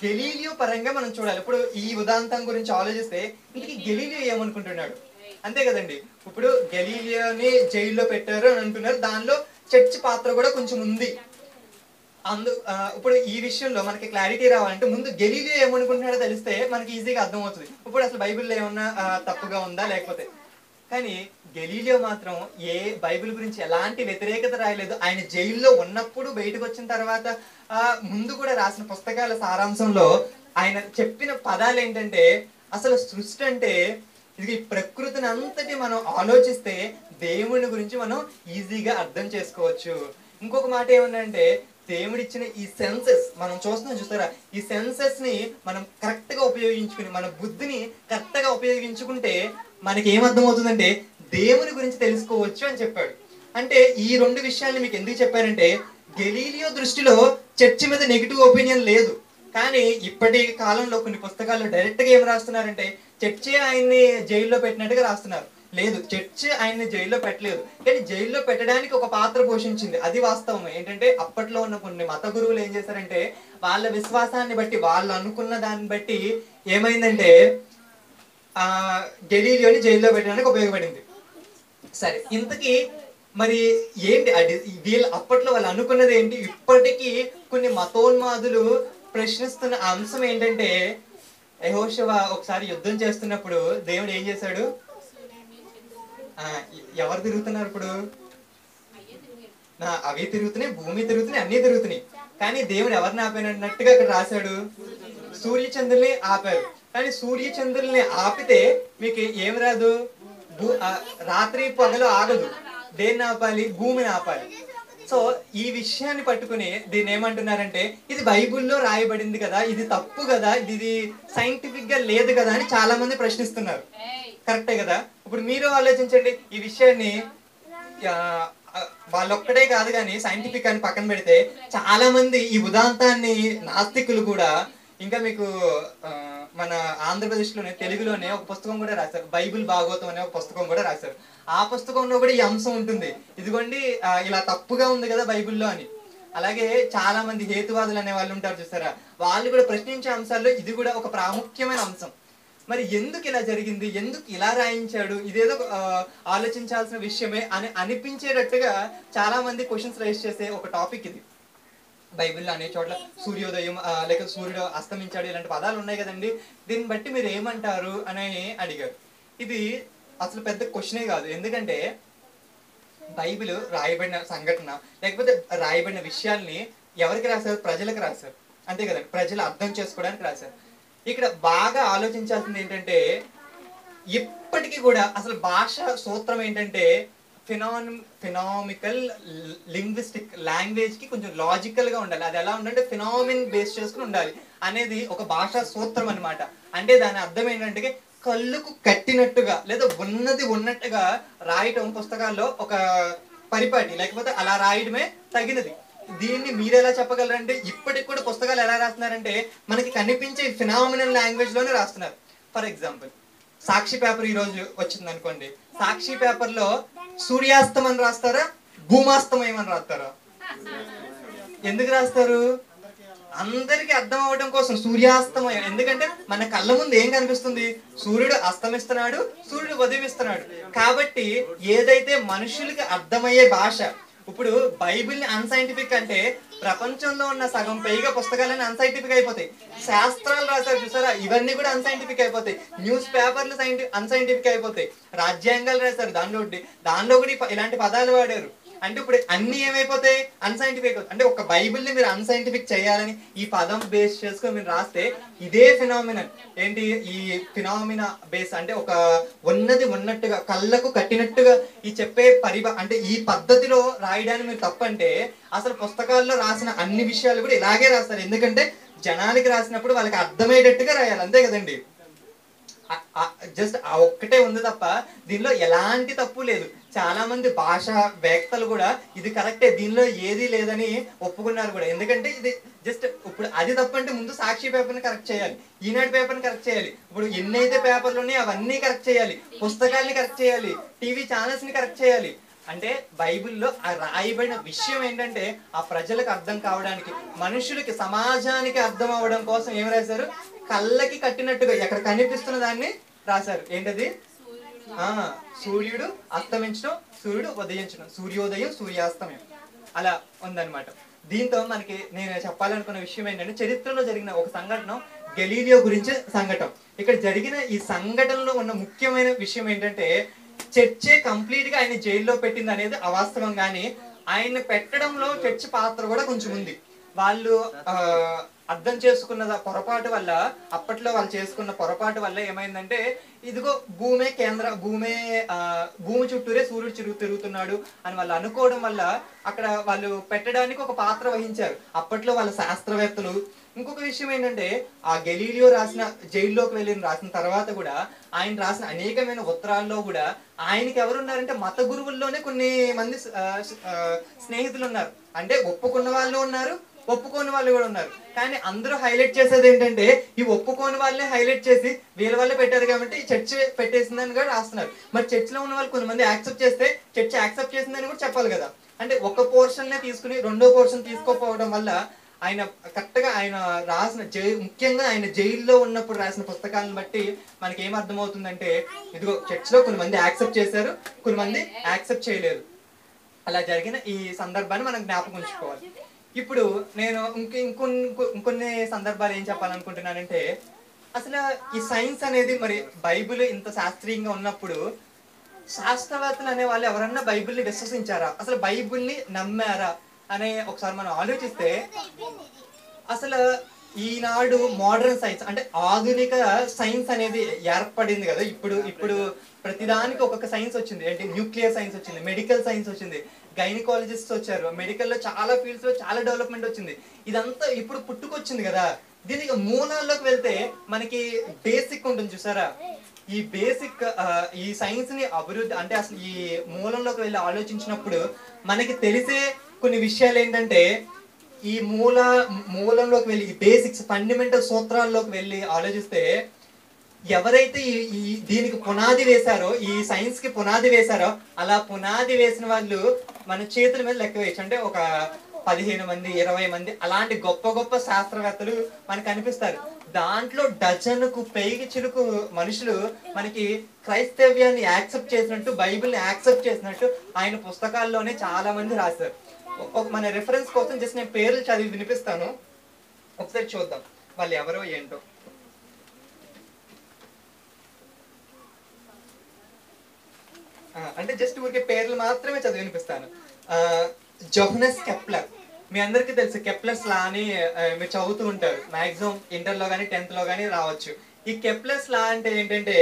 గెలీలియో పరంగా మనం చూడాలి. ఇప్పుడు ఈ ఉదాంతం గురించి ఆలోచిస్తే ఇంటికి గెలీలియో ఏమనుకుంటున్నాడు? అంతే కదండి. ఇప్పుడు గెలీలియోని జైల్లో పెట్టారు అని అంటున్నారు. దానిలో చర్చ్ పాత్ర కూడా కొంచెం ఉంది. ఇప్పుడు ఈ విషయంలో మనకి క్లారిటీ రావాలంటే ముందు గెలీలియో ఏమనుకుంటున్నాడో తెలిస్తే మనకి ఈజీగా అర్థమవుతుంది. ఇప్పుడు అసలు బైబిల్లో ఏమన్నా తప్పుగా ఉందా లేకపోతే. కానీ గెలీలియో మాత్రం బైబిల్ గురించి ఎలాంటి వ్యతిరేకత రాయలేదు. ఆయన జైల్లో ఉన్నప్పుడు బయటకు వచ్చిన తర్వాత ముందు కూడా రాసిన పుస్తకాల సారాంశంలో ఆయన చెప్పిన పదాలు ఏంటంటే అసలు సృష్టి అంటే ఇది ప్రకృతిని అంతటి మనం ఆలోచిస్తే దేవుని గురించి మనం ఈజీగా అర్థం చేసుకోవచ్చు. ఇంకొక మాట ఏమన్నంటే దేవుడిచ్చిన ఈ సెన్సెస్ మనం చూస్తారా, ఈ సెన్సెస్ ని మనం కరెక్ట్ గా ఉపయోగించుకుని మన బుద్ధిని కరెక్ట్ గా ఉపయోగించుకుంటే మనకి ఏమర్థం అవుతుందంటే దేవుని గురించి తెలుసుకోవచ్చు అని చెప్పాడు. అంటే ఈ రెండు విషయాల్ని మీకు ఎందుకు చెప్పారంటే గెలీలియో దృష్టిలో చర్చ్ మీద నెగిటివ్ ఒపీనియన్ లేదు. కానీ ఇప్పటి కాలంలో కొన్ని పుస్తకాల్లో డైరెక్ట్ గా ఏం రాస్తున్నారంటే చర్చే ఆయన్ని జైల్లో పెట్టినట్టుగా రాస్తున్నారు. లేదు, చర్చ్ ఆయన్ని జైల్లో పెట్టలేదు, కానీ జైల్లో పెట్టడానికి ఒక పాత్ర పోషించింది. అది వాస్తవం. ఏంటంటే అప్పట్లో ఉన్న కొన్ని మత గురువులు ఏం చేశారంటే వాళ్ళ విశ్వాసాన్ని బట్టి వాళ్ళు అనుకున్న దాన్ని బట్టి ఏమైందంటే గెలీలియోని జైల్లో పెట్టడానికి ఉపయోగపడింది. సరే, ఇంతకీ మరి ఏంటి వీళ్ళు అప్పట్లో వాళ్ళు అనుకున్నది ఏంటి? ఇప్పటికీ కొన్ని మతోన్మాదులు ప్రశ్నిస్తున్న అంశం ఏంటంటే యెహోషువ ఒకసారి యుద్ధం చేస్తున్నప్పుడు దేవుడు ఏం చేశాడు? ఎవరు తిరుగుతున్నారు ఇప్పుడు? అవి తిరుగుతున్నాయి, భూమి తిరుగుతున్నాయి, అన్ని తిరుగుతున్నాయి. కానీ దేవుడు ఎవరిని ఆపానన్నట్టుగా అక్కడ రాశాడు, సూర్యచంద్రుల్ని ఆపారు. కానీ సూర్యచంద్రుల్ని ఆపితే మీకు ఏం రాదు, రాత్రి పగలు ఆగదు. దేన్ని ఆపాలి? భూమిని ఆపాలి. సో ఈ విషయాన్ని పట్టుకుని దీన్ని ఏమంటున్నారంటే ఇది బైబిల్లో రాయబడింది కదా, ఇది తప్పు కదా, ఇది సైంటిఫిక్ గా లేదు కదా అని చాలా మంది ప్రశ్నిస్తున్నారు. కరెక్టే కదా? ఇప్పుడు మీరు ఆలోచించండి ఈ విషయాన్ని. వాళ్ళొక్కడే కాదు కానీ సైంటిఫిక్ అని పక్కన పెడితే చాలా మంది ఈ ఉదాంతాన్ని నాస్తికులు కూడా, ఇంకా మీకు మన ఆంధ్రప్రదేశ్లోనే తెలుగులోనే ఒక పుస్తకం కూడా రాశారు, బైబిల్ భాగవతం అనే ఒక పుస్తకం కూడా రాశారు. ఆ పుస్తకంలో కూడా ఈ అంశం ఉంటుంది. ఇదిగోండి ఇలా తప్పుగా ఉంది కదా బైబిల్లో అని. అలాగే చాలా మంది హేతువాదులు అనే వాళ్ళు ఉంటారు చూసారా, వాళ్ళు కూడా ప్రశ్నించే అంశాల్లో ఇది కూడా ఒక ప్రాముఖ్యమైన అంశం. మరి ఎందుకు ఇలా జరిగింది, ఎందుకు ఇలా రాయించాడు, ఇదేదో ఆలోచించాల్సిన విషయమే అని అనిపించేటట్టుగా చాలా మంది క్వశ్చన్స్ రైజ్ చేసే ఒక టాపిక్ ఇది. బైబిల్లో అనే చోట్ల సూర్యోదయం లేక సూర్యుడు అస్తమించాడు ఇలాంటి పదాలు ఉన్నాయి కదండి, దీన్ని బట్టి మీరు ఏమంటారు అని అడిగారు. ఇది అసలు పెద్ద క్వశ్చనే కాదు. ఎందుకంటే బైబిల్ రాయబడిన సంఘటన లేకపోతే రాయబడిన విషయాల్ని ఎవరికి రాశారు? ప్రజలకు రాశారు, అంతే కదండి. ప్రజలు అర్థం చేసుకోవడానికి రాశారు. ఇక్కడ బాగా ఆలోచించాల్సింది ఏంటంటే ఇప్పటికీ కూడా అసలు భాష సూత్రం ఏంటంటే ఫినామికల్ లింగ్విస్టిక్ లాంగ్వేజ్ కి కొంచెం లాజికల్ గా ఉండాలి. అది ఎలా ఉండాలంటే ఫినామిన్ బేస్ చేసుకుని ఉండాలి అనేది ఒక భాషా సూత్రం అనమాట. అంటే దాని అర్థం ఏంటంటే కళ్ళకు కట్టినట్టుగా లేదా ఉన్నది ఉన్నట్టుగా రాయటం పుస్తకాల్లో ఒక పరిపాటి, లేకపోతే అలా రాయడమే తగినది. దీన్ని మీరు ఎలా చెప్పగలరంటే ఇప్పటికి కూడా పుస్తకాలు ఎలా రాస్తున్నారంటే మనకి కనిపించే ఫినామినల్ లాంగ్వేజ్ లోనే రాస్తున్నారు. ఫర్ ఎగ్జాంపుల్ సాక్షి పేపర్ ఈ రోజు వచ్చింది అనుకోండి, సాక్షి పేపర్ లో సూర్యాస్తమం రాస్తారా భూమాస్తమయం అని రాస్తారా? ఎందుకు రాస్తారు? అందరికి అర్థం అవడం కోసం సూర్యాస్తమయం. ఎందుకంటే మన కళ్ళ ముందు ఏం కనిపిస్తుంది? సూర్యుడు అస్తమిస్తున్నాడు, సూర్యుడు ఉదయిస్తున్నాడు. కాబట్టి ఏదైతే మనుషులకి అర్థమయ్యే భాష, ఇప్పుడు బైబిల్ని అన్సైంటిఫిక్ అంటే ప్రపంచంలో ఉన్న సగం పైగా పుస్తకాలన్నీ అన్సైంటిఫిక్ అయిపోతాయి. శాస్త్రాలు రాశారు చూసారా, ఇవన్నీ కూడా అన్సైంటిఫిక్ అయిపోతాయి. న్యూస్ పేపర్లు అన్సైంటిఫిక్ అయిపోతాయి. రాజ్యాంగాలు రాశారు, దానిలో కూడా ఇలాంటి పదాలు వాడారు. అంటే ఇప్పుడు అన్ని ఏమైపోతాయి? అన్సైంటిఫిక్. అంటే ఒక బైబిల్ని మీరు అన్సైంటిఫిక్ చేయాలని ఈ పదం బేస్ చేసుకొని మీరు రాస్తే ఇదే ఫినామినన్ ఏంటి, ఈ ఫినామినా బేస్ అంటే ఒక ఉన్నది ఉన్నట్టుగా కళ్ళకు కట్టినట్టుగా ఈ చెప్పే అంటే ఈ పద్ధతిలో రాయడానికి మీరు తప్పంటే అసలు పుస్తకాల్లో రాసిన అన్ని విషయాలు కూడా ఇలాగే రాస్తారు. ఎందుకంటే జనాలకి రాసినప్పుడు వాళ్ళకి అర్థమయ్యేటట్టుగా రాయాలి, అంతే కదండి. జస్ట్ ఆ ఒక్కటే ఉంది తప్ప దీనిలో ఎలాంటి తప్పు లేదు. చాలా మంది భాషా వేత్తలు కూడా ఇది కరెక్టే, దీనిలో ఏది లేదని ఒప్పుకున్నారు కూడా. ఎందుకంటే ఇది జస్ట్ ఇప్పుడు అది తప్పంటే ముందు సాక్షి పేపర్ని కరెక్ట్ చేయాలి, ఈనాడు పేపర్ని కరెక్ట్ చేయాలి, ఇప్పుడు ఎన్నైతే పేపర్లు ఉన్నాయో అవన్నీ కరెక్ట్ చేయాలి, పుస్తకాల్ని కరెక్ట్ చేయాలి, టీవీ ఛానల్స్ ని కరెక్ట్ చేయాలి. అంటే బైబిల్లో ఆ రాయబడిన విషయం ఏంటంటే ఆ ప్రజలకు అర్థం కావడానికి, మనుషులకి సమాజానికి అర్థం అవడం కోసం ఏం రాశారు? కళ్ళకి కట్టినట్టుగా ఎక్కడ కనిపిస్తున్న దాన్ని రాశారు. ఏంటది? సూర్యుడు అస్తమించడం, సూర్యుడు ఉదయించడం, సూర్యోదయం సూర్యాస్తమయం అలా ఉందన్నమాట. దీంతో మనకి నేను చెప్పాలనుకున్న విషయం ఏంటంటే చరిత్రలో జరిగిన ఒక సంఘటన, గెలీలియో గురించి సంఘటన. ఇక్కడ జరిగిన ఈ సంఘటనలో ఉన్న ముఖ్యమైన విషయం ఏంటంటే చర్చే కంప్లీట్ గా ఆయన జైల్లో పెట్టింది అనేది అవాస్తవం. కానీ ఆయన పెట్టడంలో చర్చ్ పాత్ర కూడా కొంచెం ఉంది. వాళ్ళు అర్థం చేసుకున్న పొరపాటు వల్ల, అప్పట్లో వాళ్ళు చేసుకున్న పొరపాటు వల్ల ఏమైందంటే ఇదిగో భూమి చుట్టూరే సూర్యుడు తిరుగుతున్నాడు అని వాళ్ళు అనుకోవడం వల్ల అక్కడ వాళ్ళు పెట్టడానికి ఒక పాత్ర వహించారు అప్పట్లో వాళ్ళ శాస్త్రవేత్తలు. ఇంకొక విషయం ఏంటంటే ఆ గెలీలియో జైల్లోకి వెళ్ళి రాసిన తర్వాత కూడా ఆయన రాసిన అనేకమైన ఉత్తరాల్లో కూడా ఆయనకి ఎవరున్నారంటే మత గురువుల్లోనే కొన్ని మంది స్నేహితులు ఉన్నారు. అంటే ఒప్పుకున్న వాళ్ళు ఉన్నారు, ఒప్పుకోని వాళ్ళు కూడా ఉన్నారు. కానీ అందరూ హైలైట్ చేసేది ఏంటంటే ఈ ఒప్పుకోని వాళ్ళని హైలైట్ చేసి వీళ్ళ వల్ల పెట్టారు కాబట్టి చర్చ్ పెట్టేసిందని కూడా రాస్తున్నారు. మరి చర్చ్ లో ఉన్న వాళ్ళు కొంతమంది యాక్సెప్ట్ చేస్తే చర్చ్ యాక్సెప్ట్ చేసిందని కూడా చెప్పాలి కదా. అంటే ఒక పోర్షన్ నే తీసుకుని రెండో పోర్షన్ తీసుకోకపోవడం వల్ల ఆయన కరెక్ట్ గా ఆయన రాసిన ముఖ్యంగా ఆయన జైల్లో ఉన్నప్పుడు రాసిన పుస్తకాలను బట్టి మనకి ఏం అర్థమవుతుందంటే ఇదిగో చర్చ్ లో కొంతమంది యాక్సెప్ట్ చేశారు, కొంతమంది యాక్సెప్ట్ చేయలేదు. అలా జరిగిన ఈ సందర్భాన్ని మనం జ్ఞాపకం ఉంచుకోవాలి. ఇప్పుడు నేను ఇంకొన్ని సందర్భాలు ఏం చెప్పాలనుకుంటున్నానంటే అసలు ఈ సైన్స్ అనేది మరి బైబిల్ ఇంత శాస్త్రీయంగా ఉన్నప్పుడు శాస్త్రవేత్తలు అనే వాళ్ళు ఎవరన్నా బైబిల్ని విశ్వసించారా, అసలు బైబిల్ని నమ్మారా అనే ఒకసారి మనం ఆలోచిస్తే అసలు ఈనాడు మోడర్న్ సైన్స్ అంటే ఆధునిక సైన్స్ అనేది ఏర్పడింది కదా. ఇప్పుడు ప్రతిదానికి ఒక్కొక్క సైన్స్ వచ్చింది. ఏంటి? న్యూక్లియర్ సైన్స్ వచ్చింది, మెడికల్ సైన్స్ వచ్చింది, గైనకాలజిస్ట్ వచ్చారు, మెడికల్ లో చాలా ఫీల్డ్స్ లో చాలా డెవలప్మెంట్ వచ్చింది. ఇదంతా ఇప్పుడు పుట్టుకొచ్చింది కదా. దీనికి మూలాల్లోకి వెళ్తే మనకి బేసిక్ ఉంటుంది చూసారా, ఈ బేసిక్ ఈ సైన్స్ ని అభివృద్ధి అంటే అసలు ఈ మూలంలోకి వెళ్ళి ఆలోచించినప్పుడు మనకి తెలిసే కొన్ని విషయాలు ఏంటంటే ఈ మూలంలోకి వెళ్ళి ఈ బేసిక్స్ ఫండమెంటల్ సూత్రాల్లోకి వెళ్ళి ఆలోచిస్తే ఎవరైతే ఈ దీనికి పునాది వేశారో, ఈ సైన్స్ కి పునాది వేశారో అలా పునాది వేసిన వాళ్ళు మన చేతుల మీద లెక్క వేయచ్చు. అంటే ఒక 15 మంది 20 మంది అలాంటి గొప్ప గొప్ప శాస్త్రవేత్తలు మనకు కనిపిస్తారు. దాంట్లో డజన్కు పైకి చిలుకు మనుషులు మనకి క్రైస్తవ్యాన్ని యాక్సెప్ట్ చేసినట్టు, బైబిల్ని యాక్సెప్ట్ చేసినట్టు ఆయన పుస్తకాల్లోనే చాలా మంది రాశారు. మన రెఫరెన్స్ కోసం జస్ట్ నేను పేర్లు చదివి వినిపిస్తాను, ఒకసారి చూద్దాం వాళ్ళు ఎవరో ఏంటో. అంటే జస్ట్ ఊరికే పేర్లు మాత్రమే చదివి వినిపిస్తాను. జోహనస్ కెప్లర్, మీ అందరికీ తెలుసు కెప్లర్స్ లా అని మీరు చదువుతూ ఉంటారు, మాక్సిమం ఇంటర్లో కానీ 10th లో కానీ రావచ్చు. ఈ కెప్లర్స్ లా అంటే ఏంటంటే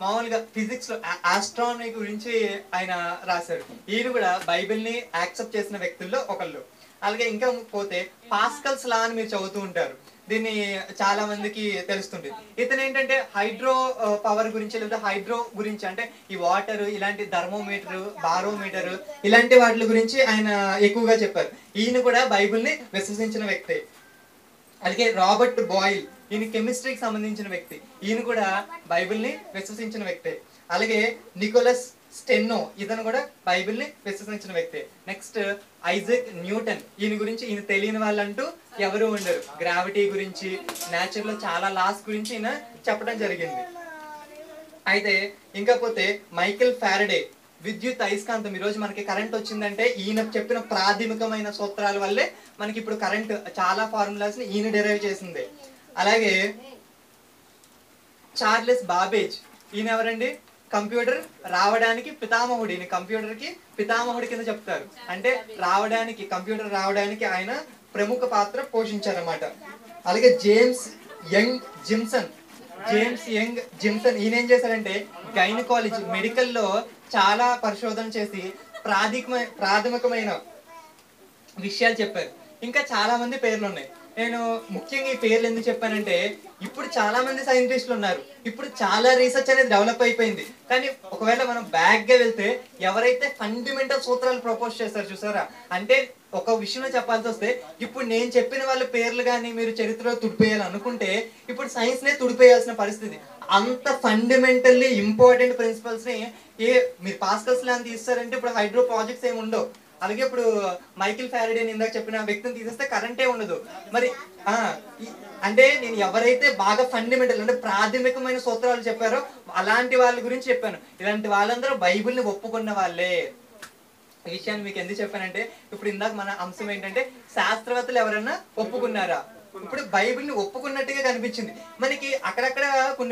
మామూలుగా ఫిజిక్స్ లో ఆస్ట్రానమీ గురించి ఆయన రాశాడు. ఈయన కూడా బైబిల్ ని యాక్సెప్ట్ చేసిన వ్యక్తుల్లో ఒకళ్ళు. అలాగే ఇంకా పోతే పాస్కల్స్ లా అని మీరు చదువుతూ ఉంటారు, దీన్ని చాలా మందికి తెలుస్తుంది. ఇతను ఏంటంటే హైడ్రో పవర్ గురించి లేదా హైడ్రో గురించి, అంటే ఈ వాటర్ ఇలాంటి థర్మోమీటర్, బారోమీటర్ ఇలాంటి వాటి గురించి ఆయన ఎక్కువగా చెప్పారు. ఈయన కూడా బైబిల్ ని విశ్వసించిన వ్యక్తి. అలాగే రాబర్ట్ బాయిల్, ఈయన కెమిస్ట్రీకి సంబంధించిన వ్యక్తి, ఈయన కూడా బైబిల్ ని విశ్వసించిన వ్యక్తి. అలాగే నికోలస్ స్టెన్నో, ఇతను కూడా బైబిల్ ని విశ్వసించిన వ్యక్తి. నెక్స్ట్ ఐజాక్ న్యూటన్, ఈయన గురించి ఈయన తెలియని వాళ్ళంటూ ఎవరు ఉండరు. గ్రావిటీ గురించి, నేచర్ లో చాలా లాస్ గురించి ఈయన చెప్పడం జరిగింది. అయితే ఇంకా పోతే మైకేల్ ఫారడే, విద్యుత్ అయస్కాంతం. ఈరోజు మనకి కరెంట్ వచ్చిందంటే ఈయన చెప్పిన ప్రాథమికమైన సూత్రాల వల్లే మనకి ఇప్పుడు కరెంట్, చాలా ఫార్ములాస్ ని ఈయన డిరైవ్ చేసింది. అలాగే చార్లెస్ బాబేజ్, ఈయన ఎవరండి? కంప్యూటర్ రావడానికి పితామహుడు. ఈయన కంప్యూటర్ కి పితామహుడి కింద చెప్తారు. అంటే రావడానికి, కంప్యూటర్ రావడానికి ఆయన ప్రముఖ పాత్ర పోషించారన్నమాట. అలాగే జేమ్స్ యంగ్ జిమ్సన్, ఈయన ఏం చేశారంటే గైనకాలజీ, మెడికల్లో చాలా పరిశోధన చేసి ప్రాథమికమైన విషయాలు చెప్పారు. ఇంకా చాలా మంది పేర్లు ఉన్నాయి. నేను ముఖ్యంగా ఈ పేర్లు ఎందుకు చెప్పానంటే ఇప్పుడు చాలా మంది సైంటిస్టులు ఉన్నారు, ఇప్పుడు చాలా రీసెర్చ్ అనేది డెవలప్ అయిపోయింది. కానీ ఒకవేళ మనం బ్యాక్ గా వెళ్తే ఎవరైతే ఫండమెంటల్ సూత్రాలు ప్రపోజ్ చేస్తారు చూసారా, అంటే ఒక విషయంలో చెప్పాల్సి వస్తే ఇప్పుడు నేను చెప్పిన వాళ్ళ పేర్లు కానీ మీరు చరిత్రలో తుడిపేయాలి అనుకుంటే ఇప్పుడు సైన్స్ నే తుడిపేయాల్సిన పరిస్థితి. అంత ఫండమెంటల్లీ ఇంపార్టెంట్ ప్రిన్సిపల్స్ ని మీరు పాస్కల్స్ లా తీస్తారంటే ఇప్పుడు హైడ్రో ప్రాజెక్ట్స్ ఏమి ఉండవు. అలాగే ఇప్పుడు మైకేల్ ఫారడే ఇందాక చెప్పిన వ్యక్తిని తీసేస్తే కరెంటే ఉండదు. మరి అంటే నేను ఎవరైతే బాగా ఫండమెంటల్ అంటే ప్రాథమికమైన సూత్రాలు చెప్పారో అలాంటి వాళ్ళ గురించి చెప్పాను. ఇలాంటి వాళ్ళందరూ బైబిల్ ని ఒప్పుకున్న వాళ్ళే. ఈ విషయాన్ని మీకు ఎందుకు చెప్పానంటే ఇప్పుడు ఇందాక మన అంశం ఏంటంటే శాస్త్రవేత్తలు ఎవరన్నా ఒప్పుకున్నారా, ఇప్పుడు బైబిల్ ని ఒప్పుకున్నట్టుగా కనిపించింది మనకి. అక్కడక్కడ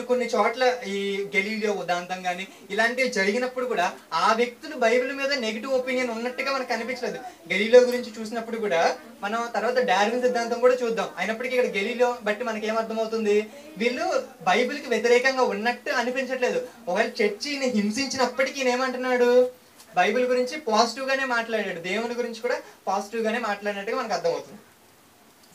కొన్ని చోట్ల ఈ గెలీలియో ఉదాంతం కానీ ఇలాంటివి జరిగినప్పుడు కూడా ఆ వ్యక్తులు బైబిల్ మీద నెగిటివ్ ఒపీనియన్ ఉన్నట్టుగా మనకు కనిపించలేదు. గెలీలియో గురించి చూసినప్పుడు కూడా మనం తర్వాత డార్విన్ సిద్ధాంతం కూడా చూద్దాం. అయినప్పటికీ ఇక్కడ గెలీలియో బట్టి మనకి ఏమర్థమవుతుంది, వీళ్ళు బైబిల్ కి వ్యతిరేకంగా ఉన్నట్టు అనిపించట్లేదు. ఒకవేళ చర్చిని హింసించినప్పటికీ ఈయన ఏమంటున్నాడు, బైబిల్ గురించి పాజిటివ్ గానే మాట్లాడాడు, దేవుని గురించి కూడా పాజిటివ్ గానే మాట్లాడినట్టుగా మనకు అర్థమవుతుంది.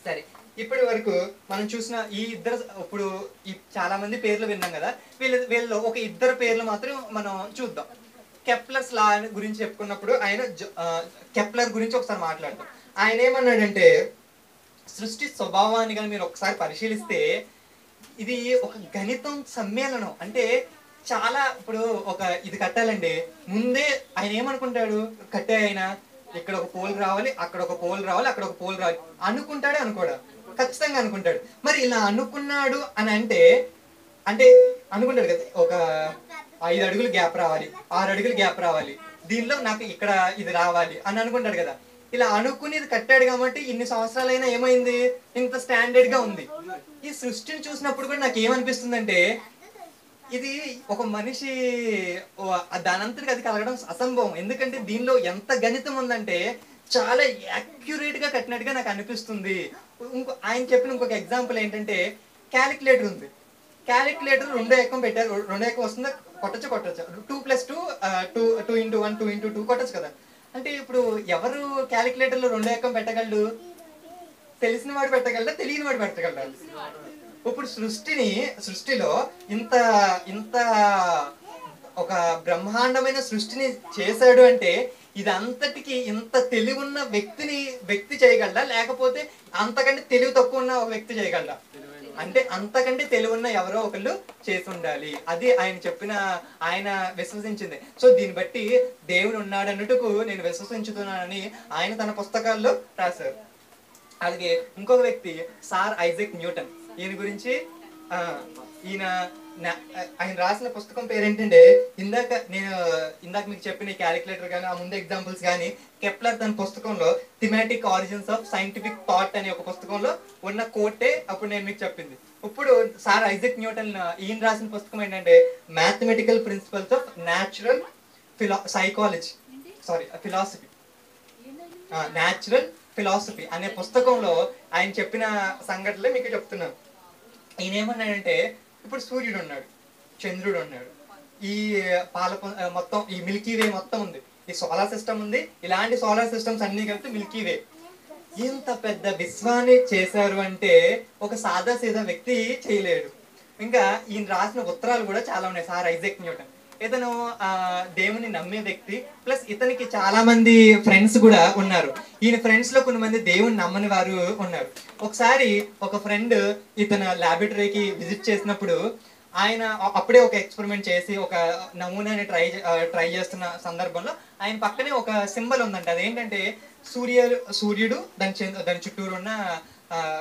సరే, ఇప్పటి వరకు మనం చూసిన ఈ ఇద్దరు, ఇప్పుడు ఈ చాలా మంది పేర్లు విన్నాం కదా, వీళ్ళలో ఒక ఇద్దరు పేర్లు మాత్రం మనం చూద్దాం. కెప్లర్స్ లా గురించి చెప్పుకున్నప్పుడు ఆయన కెప్లర్ గురించి ఒకసారి మాట్లాడతాం. ఆయన ఏమన్నాడంటే సృష్టి స్వభావాన్ని కానీ మీరు ఒకసారి పరిశీలిస్తే ఇది ఒక గణితం సమ్మేళనం. అంటే చాలా, ఇప్పుడు ఒక ఇది కట్టాలండి, ముందే ఆయన ఏమనుకుంటాడు, కట్టే ఆయన ఇక్కడ ఒక పోల్ రావాలి, అక్కడ ఒక పోల్ రావాలి, అక్కడ ఒక పోల్ రావాలి అనుకుంటాడే అనుకోడా, ఖచ్చితంగా అనుకుంటాడు. మరి ఇలా అనుకున్నాడు అని అంటే అనుకుంటాడు కదా, ఒక 5 అడుగులు గ్యాప్ రావాలి, 6 అడుగులు గ్యాప్ రావాలి, దీనిలో నాకు ఇక్కడ ఇది రావాలి అని అనుకుంటాడు కదా. ఇలా అనుకుని ఇది కట్టాడు కాబట్టి ఇన్ని సంవత్సరాలైనా ఏమైంది, ఇంత స్టాండర్డ్ గా ఉంది. ఈ సృష్టిని చూసినప్పుడు కూడా నాకు ఏమనిపిస్తుందంటే ఇది ఒక మనిషి దానంతటికి అది కలగడం అసంభవం. ఎందుకంటే దీనిలో ఎంత గణితం ఉందంటే చాలా యాక్యురేట్ గా కట్టినట్టుగా నాకు అనిపిస్తుంది. ఆయన చెప్పిన ఇంకొక ఎగ్జాంపుల్ ఏంటంటే క్యాలిక్యులేటర్ ఉంది. క్యాలిక్యులేటర్ 2 ఎకం పెట్టారు, 2 ఎకం వస్తుందా, కొట్టచ్చు 2 + 2 2 × 1 2 × 2 కొట్టచ్చు కదా. అంటే ఇప్పుడు ఎవరు క్యాలిక్యులేటర్ లో 2 ఎకం పెట్టగలడు, తెలిసిన వాడు పెట్టగలడా, తెలియని వాడు పెట్టగలడా? ఇప్పుడు సృష్టిలో ఇంత ఒక బ్రహ్మాండమైన సృష్టిని చేశాడు అంటే ఇదంతటికి ఇంత తెలివి ఉన్న వ్యక్తి చేయగలడా, లేకపోతే అంతకంటే తెలివి తక్కువ ఉన్న ఒక వ్యక్తి చేయగలడా? అంటే అంతకంటే తెలివి ఉన్న ఎవరో ఒకళ్ళు చేసి ఉండాలి. అది ఆయన విశ్వసించింది. సో దీన్ని బట్టి దేవుడు ఉన్నాడు అన్నట్టుకు నేను విశ్వసించుతున్నానని ఆయన తన పుస్తకాల్లో రాశారు. అలాగే ఇంకొక వ్యక్తి సార్ ఐజాక్ న్యూటన్. ఈయన గురించి ఆయన రాసిన పుస్తకం పేరేంటంటే ఇందాక మీకు చెప్పిన క్యాలిక్యులేటర్ కానీ ఆ ముందు ఎగ్జాంపుల్స్ కానీ కెప్లర్ తన పుస్తకంలో thematic origins of scientific thought అనే ఒక పుస్తకంలో ఉన్న కోటే అప్పుడు నేను మీకు చెప్పింది. ఇప్పుడు సార్ ఐజాక్ న్యూటన్ ఈయన రాసిన పుస్తకం ఏంటంటే mathematical principles of natural philosophy అనే పుస్తకంలో ఆయన చెప్పిన సంఘటనలే మీకు చెప్తున్నాను. ఈయన ఏమన్నాడంటే ఇప్పుడు సూర్యుడు ఉన్నాడు, చంద్రుడు ఉన్నాడు, ఈ మొత్తం ఈ మిల్కీ వే మొత్తం ఉంది, ఈ సోలార్ సిస్టమ్ ఉంది, ఇలాంటి సోలార్ సిస్టమ్స్ అన్ని కలిపి మిల్కీ వే. ఇంత పెద్ద విశ్వాన్ని చేశారు అంటే ఒక సాదా సీదా వ్యక్తి చేయలేడు. ఇంకా ఈయన రాసిన ఉత్తరాలు కూడా చాలా ఉన్నాయి. సార్ ఐజాక్ న్యూటన్ ఇతను దేవుని నమ్మే వ్యక్తి, ప్లస్ ఇతనికి చాలా మంది ఫ్రెండ్స్ కూడా ఉన్నారు. ఈయన ఫ్రెండ్స్ లో కొన్ని మంది దేవుని నమ్మని వారు ఉన్నారు. ఒకసారి ఒక ఫ్రెండ్ ఇతను ల్యాబొరేటరీకి విజిట్ చేసినప్పుడు ఆయన అప్పుడే ఒక ఎక్స్పెరిమెంట్ చేసి ఒక నమూనాని ట్రై చేస్తున్న సందర్భంలో ఆయన పక్కనే ఒక సింబల్ ఉందంట. అదేంటంటే సూర్యుడు దాని చుట్టూరు ఉన్న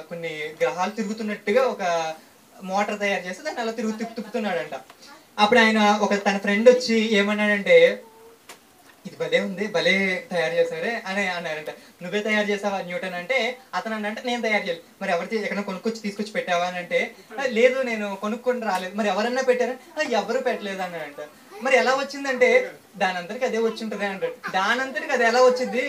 కొన్ని గ్రహాలు తిరుగుతున్నట్టుగా ఒక మోటార్ తయారు చేసి దాన్ని అలా తిప్పుతున్నాడంట. అప్పుడు ఆయన తన ఫ్రెండ్ వచ్చి ఏమన్నాడంటే, ఇది భలే ఉంది, భలే తయారు చేశాడే అని అన్నారంట. నువ్వే తయారు చేసావా న్యూటన్ అంటే, అతను అంటే నేను తయారు చేయాలి. మరి ఎవరితో ఎక్కడ తీసుకొచ్చి పెట్టావా అని అంటే, లేదు నేను కొనుక్కొని రాలేదు. మరి ఎవరన్నా పెట్టారా? ఎవరు పెట్టలేదు అన్నాడంట. మరి ఎలా వచ్చిందంటే, దానంతరికి అదే వచ్చి ఉంటుంది అంటాడు. దానంతరికి అది ఎలా వచ్చింది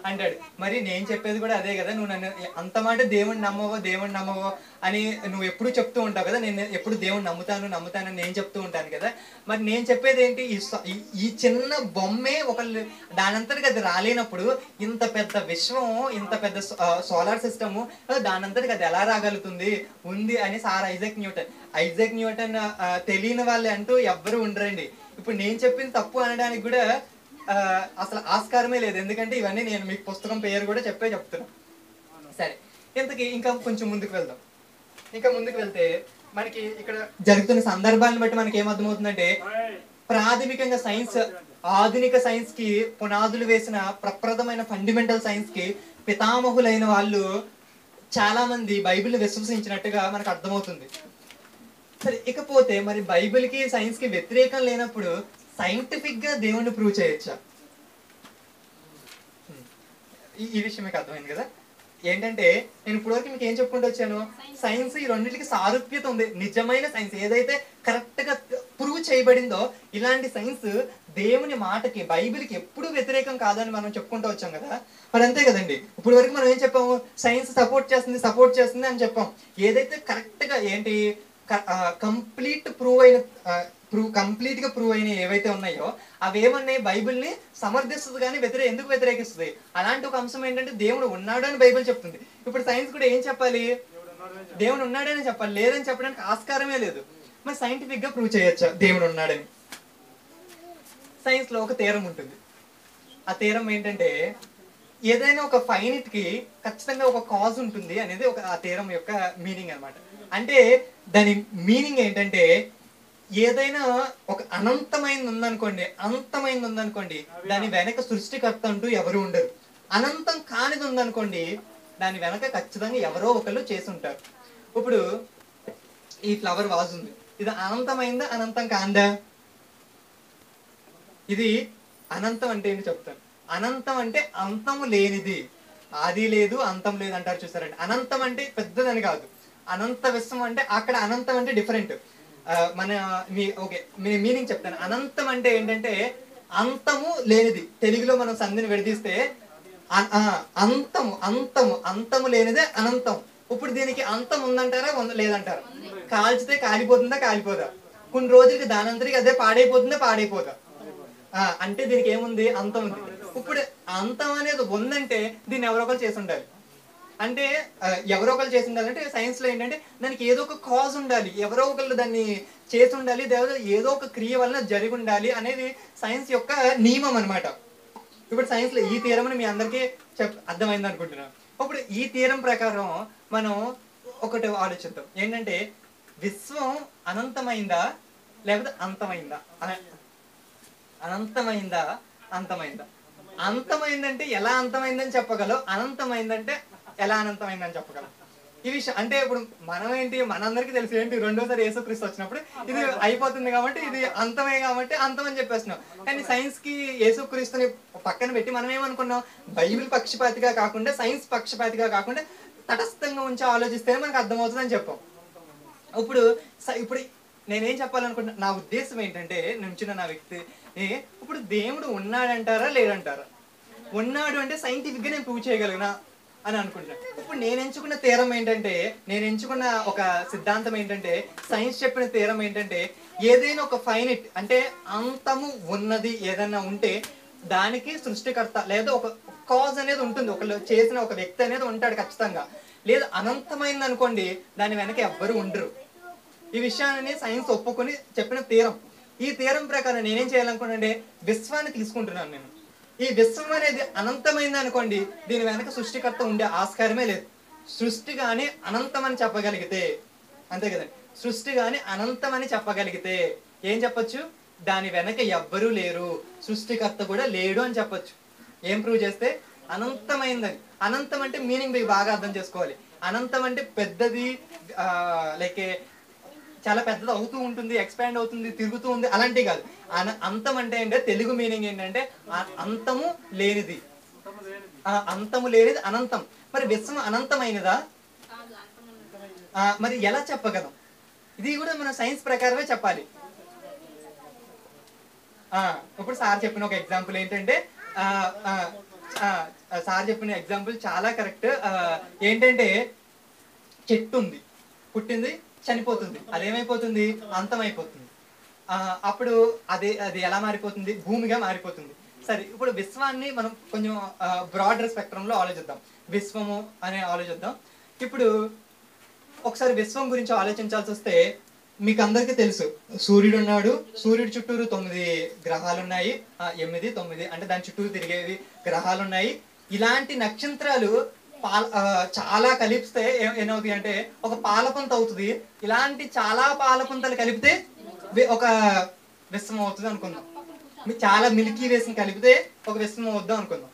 అంటాడు. మరి నేను చెప్పేది కూడా అదే కదా, నువ్వు నన్ను అంత మాట దేవుణ్ణి నమ్మవో అని నువ్వు ఎప్పుడు చెప్తూ ఉంటావు కదా, నేను ఎప్పుడు దేవుణ్ణి నమ్ముతానని నేను చెప్తూ ఉంటాను కదా. మరి నేను చెప్పేది ఏంటి, ఈ చిన్న బొమ్మే ఒకళ్ళు దానంతరికి అది రాలేనప్పుడు ఇంత పెద్ద విశ్వం, ఇంత పెద్ద సోలార్ సిస్టమ్ దానంతరికి అది ఎలా రాగలుగుతుంది ఉంది అని సార్ ఐజాక్ న్యూటన్ తెలియని వాళ్ళు అంటూ ఎవ్వరు ఉండరండి. ఇప్పుడు నేను చెప్పింది తప్పు అనడానికి కూడా అసలు ఆస్కారమే లేదు, ఎందుకంటే ఇవన్నీ నేను మీకు పుస్తకం పేరు కూడా చెప్తున్నా. సరే, ఇంతకీ ఇంకా కొంచెం ముందుకు వెళ్దాం. ఇంకా ముందుకు వెళ్తే మనకి ఇక్కడ జరుగుతున్న సందర్భాన్ని బట్టి మనకి ఏమర్థమవుతుందంటే, ప్రాథమికంగా సైన్స్, ఆధునిక సైన్స్ కి పునాదులు వేసిన ప్రప్రథమైన ఫండమెంటల్ సైన్స్ కి పితామహులైన వాళ్ళు చాలా మంది బైబిల్ విశ్వసించినట్టుగా మనకు అర్థమవుతుంది. సరే, ఇకపోతే మరి బైబిల్ కి సైన్స్ కి వ్యతిరేకం లేనప్పుడు సైంటిఫిక్ గా దేవుణ్ణి ప్రూవ్ చేయొచ్చా? ఈ విషయం మీకు అర్థమైంది కదా. ఏంటంటే నేను ఇప్పటివరకు మీకు ఏం చెప్పుకుంటూ వచ్చాను, సైన్స్ ఈ రెండింటికి సారూప్యత ఉంది. నిజమైన సైన్స్ ఏదైతే కరెక్ట్ గా ప్రూవ్ చేయబడిందో, ఇలాంటి సైన్స్ దేవుని మాటకి, బైబిల్కి ఎప్పుడు వ్యతిరేకం కాదని మనం చెప్పుకుంటూ వచ్చాం కదా. మరి అంతే కదండి, ఇప్పుడు వరకు మనం ఏం చెప్పాము, సైన్స్ సపోర్ట్ చేస్తుంది అని చెప్పాం. ఏదైతే కరెక్ట్ గా ఏంటి కంప్లీట్ గా ప్రూవ్ అయిన ఏవైతే ఉన్నాయో అవేమన్నాయి, బైబిల్ని సమర్థిస్తుంది కానీ ఎందుకు వ్యతిరేకిస్తుంది? అలాంటి ఒక అంశం ఏంటంటే దేవుడు ఉన్నాడు అని బైబిల్ చెప్తుంది. ఇప్పుడు సైన్స్ కూడా ఏం చెప్పాలి, దేవుడు ఉన్నాడని చెప్పాలి, లేదని చెప్పడానికి ఆస్కారమే లేదు. మరి సైంటిఫిక్ గా ప్రూవ్ చేయొచ్చా దేవుడు ఉన్నాడని? సైన్స్ లో ఒక థీరం ఉంటుంది. ఆ థీరం ఏంటంటే, ఏదైనా ఒక ఫైనిట్ కి ఖచ్చితంగా ఒక కాజ్ ఉంటుంది అనేది ఆ థీరం యొక్క మీనింగ్ అనమాట. అంటే దాని మీనింగ్ ఏంటంటే, ఏదైనా ఒక అనంతమైనది ఉందనుకోండి, దాని వెనక సృష్టికర్త అంటూ ఎవరు ఉండరు. అనంతం కానిది ఉందనుకోండి, దాని వెనక ఖచ్చితంగా ఎవరో ఒకళ్ళు చేసి ఉంటారు. ఇప్పుడు ఈ ఫ్లవర్ వాజ్ ఉంది, ఇది అనంతమైందా అనంతం కాందా? ఇది అనంతం అంటే ఏంటి చెప్తాను. అనంతం అంటే అంతము లేనిది, ఆది లేదు అంతం లేదు అంటారు చూసారండి. అనంతం అంటే పెద్దదని కాదు, అనంత విశ్వం అంటే అక్కడ అనంతం అంటే డిఫరెంట్. మీనింగ్ చెప్తాను. అనంతం అంటే ఏంటంటే అంతము లేనిది. తెలుగులో మనం సంధిని విడదీస్తే అంతము లేనిదే అనంతం. ఇప్పుడు దీనికి అంతం ఉందంటారా లేదంటారా? కాల్చితే కాలిపోతుందా కాలిపోదా? కొన్ని రోజులకి దానంతరికి అదే పాడైపోదా? అంటే దీనికి ఏముంది, అంతం ఉంది. ఇప్పుడు అంతం అనేది ఉందంటే దీన్ని ఎవరో ఒకరు చేసి ఉండాలి. అంటే ఎవరో ఒకరు చేసి ఉండాలంటే సైన్స్ లో ఏంటంటే దానికి ఏదో ఒక కాజ్ ఉండాలి, ఎవరో ఒకళ్ళు దాన్ని చేసి ఉండాలి, ఏదో ఒక క్రియ వలన జరిగి ఉండాలి అనేది సైన్స్ యొక్క నియమం అనమాట. ఇప్పుడు సైన్స్ లో ఈ థీరం మీ అందరికీ అర్థమైంది అనుకుంటున్నాను. ఇప్పుడు ఈ థీరం ప్రకారం మనం ఒకటి ఆలోచిద్దాం, ఏంటంటే విశ్వం అనంతమైందా లేకపోతే అంతమైందా? అంతమైందంటే ఎలా అంతమైందని చెప్పగలవు, అనంతమైందంటే ఎలా అనంతమైందని చెప్పగలం. ఈ విషయం అంటే ఇప్పుడు మనం ఏంటి, మనందరికీ తెలుసు ఏంటి, రెండోసారి యేసుక్రీస్తు వచ్చినప్పుడు ఇది అయిపోతుంది కాబట్టి ఇది అంతమే కాబట్టి అంతం అని చెప్పేస్తున్నాం. కానీ సైన్స్ కి యేసుక్రీస్తుని పక్కన పెట్టి మనం ఏమనుకున్నాం, బైబిల్ పక్షపాతిగా కాకుండా, సైన్స్ పక్షపాతిగా కాకుండా తటస్థంగా ఉంచి ఆలోచిస్తేనే మనకు అర్థమవుతుంది అని చెప్పాం. ఇప్పుడు నేనేం చెప్పాలనుకుంటున్నా, నా ఉద్దేశం ఏంటంటే నుంచిన నా వ్యక్తి, ఇప్పుడు దేవుడు ఉన్నాడంటారా లేదంటారా? ఉన్నాడు అంటే సైంటిఫిక్ గా నేను ప్రూవ్ చేయగలిగినా, అని అనుకుంటున్నాను. ఇప్పుడు నేను ఎంచుకున్న థీరం ఏంటంటే, నేను ఎంచుకున్న ఒక సిద్ధాంతం ఏంటంటే, సైన్స్ చెప్పిన థీరం ఏంటంటే, ఏదైనా ఒక ఫైనైట్ అంటే అంతము ఉన్నది ఏదైనా ఉంటే దానికి సృష్టికర్త లేదా ఒక కాజ్ అనేది ఉంటుంది, ఒకళ్ళు చేసిన ఒక వ్యక్తి అనేది ఉంటాడు ఖచ్చితంగా. లేదు అనంతమైంది అనుకోండి, దాని వెనక ఎవ్వరు ఉండరు. ఈ విషయాన్ని సైన్స్ ఒప్పుకొని చెప్పిన థీరం. ఈ థీరం ప్రకారం నేనేం చేయాలనుకున్నానంటే, విశ్వాన్ని తీసుకుంటున్నాను నేను. ఈ విశ్వం అనేది అనంతమైంది అనుకోండి, దీని వెనక సృష్టికర్త ఉండే ఆస్కారమే లేదు. సృష్టి కానీ అనంతం అని చెప్పగలిగితే, అంతే కదండి, సృష్టి కానీ అనంతం అని చెప్పగలిగితే ఏం చెప్పొచ్చు, దాని వెనక ఎవ్వరూ లేరు, సృష్టికర్త కూడా లేడు అని చెప్పొచ్చు. ఏం ప్రూవ్ చేస్తే, అనంతమైందని. అనంతం అంటే మీనింగ్ మీకు బాగా అర్థం చేసుకోవాలి. అనంతం అంటే పెద్దది, లైక్ చాలా పెద్దది అవుతూ ఉంటుంది, ఎక్స్పాండ్ అవుతుంది, తిరుగుతూ ఉంది, అలాంటివి కాదు. అంతం అంటే తెలుగు మీనింగ్ ఏంటంటే అంతము లేనిది. అంతము లేనిది అనంతం. మరి విశ్వం అనంతమైనదా? మరి ఎలా చెప్పగలం? ఇది కూడా మన సైన్స్ ప్రకారమే చెప్పాలి. ఇప్పుడు సార్ చెప్పిన ఒక ఎగ్జాంపుల్ ఏంటంటే, సార్ చెప్పిన ఎగ్జాంపుల్ చాలా కరెక్ట్. ఏంటంటే చెట్టు ఉంది, పుట్టింది, చనిపోతుంది, అదేమైపోతుంది, అంతమైపోతుంది. అప్పుడు అది ఎలా మారిపోతుంది, భూమిగా మారిపోతుంది. సరే, ఇప్పుడు విశ్వాన్ని మనం కొంచెం బ్రాడర్ స్పెక్ట్రంలో ఆలోచిద్దాం. విశ్వము అనే ఆలోచిద్దాం. ఇప్పుడు ఒకసారి విశ్వం గురించి ఆలోచించాల్సి వస్తే, మీకు అందరికీ తెలుసు సూర్యుడు ఉన్నాడు, సూర్యుడు చుట్టూరు 9 గ్రహాలు ఉన్నాయి, 8, 9 అంటే దాని చుట్టూరు తిరిగేవి గ్రహాలు ఉన్నాయి. ఇలాంటి నక్షత్రాలు చాలా కలిపితే ఏమవుతుంది అంటే ఒక పాలపుంత అవుతుంది. ఇలాంటి చాలా పాలపుంతలు కలిపితే ఒక విశ్వం అవుతుంది అనుకుందాం. చాలా మిల్కీ వేస్ని కలిపితే ఒక విశ్వం అవుద్దాం అనుకుందాం.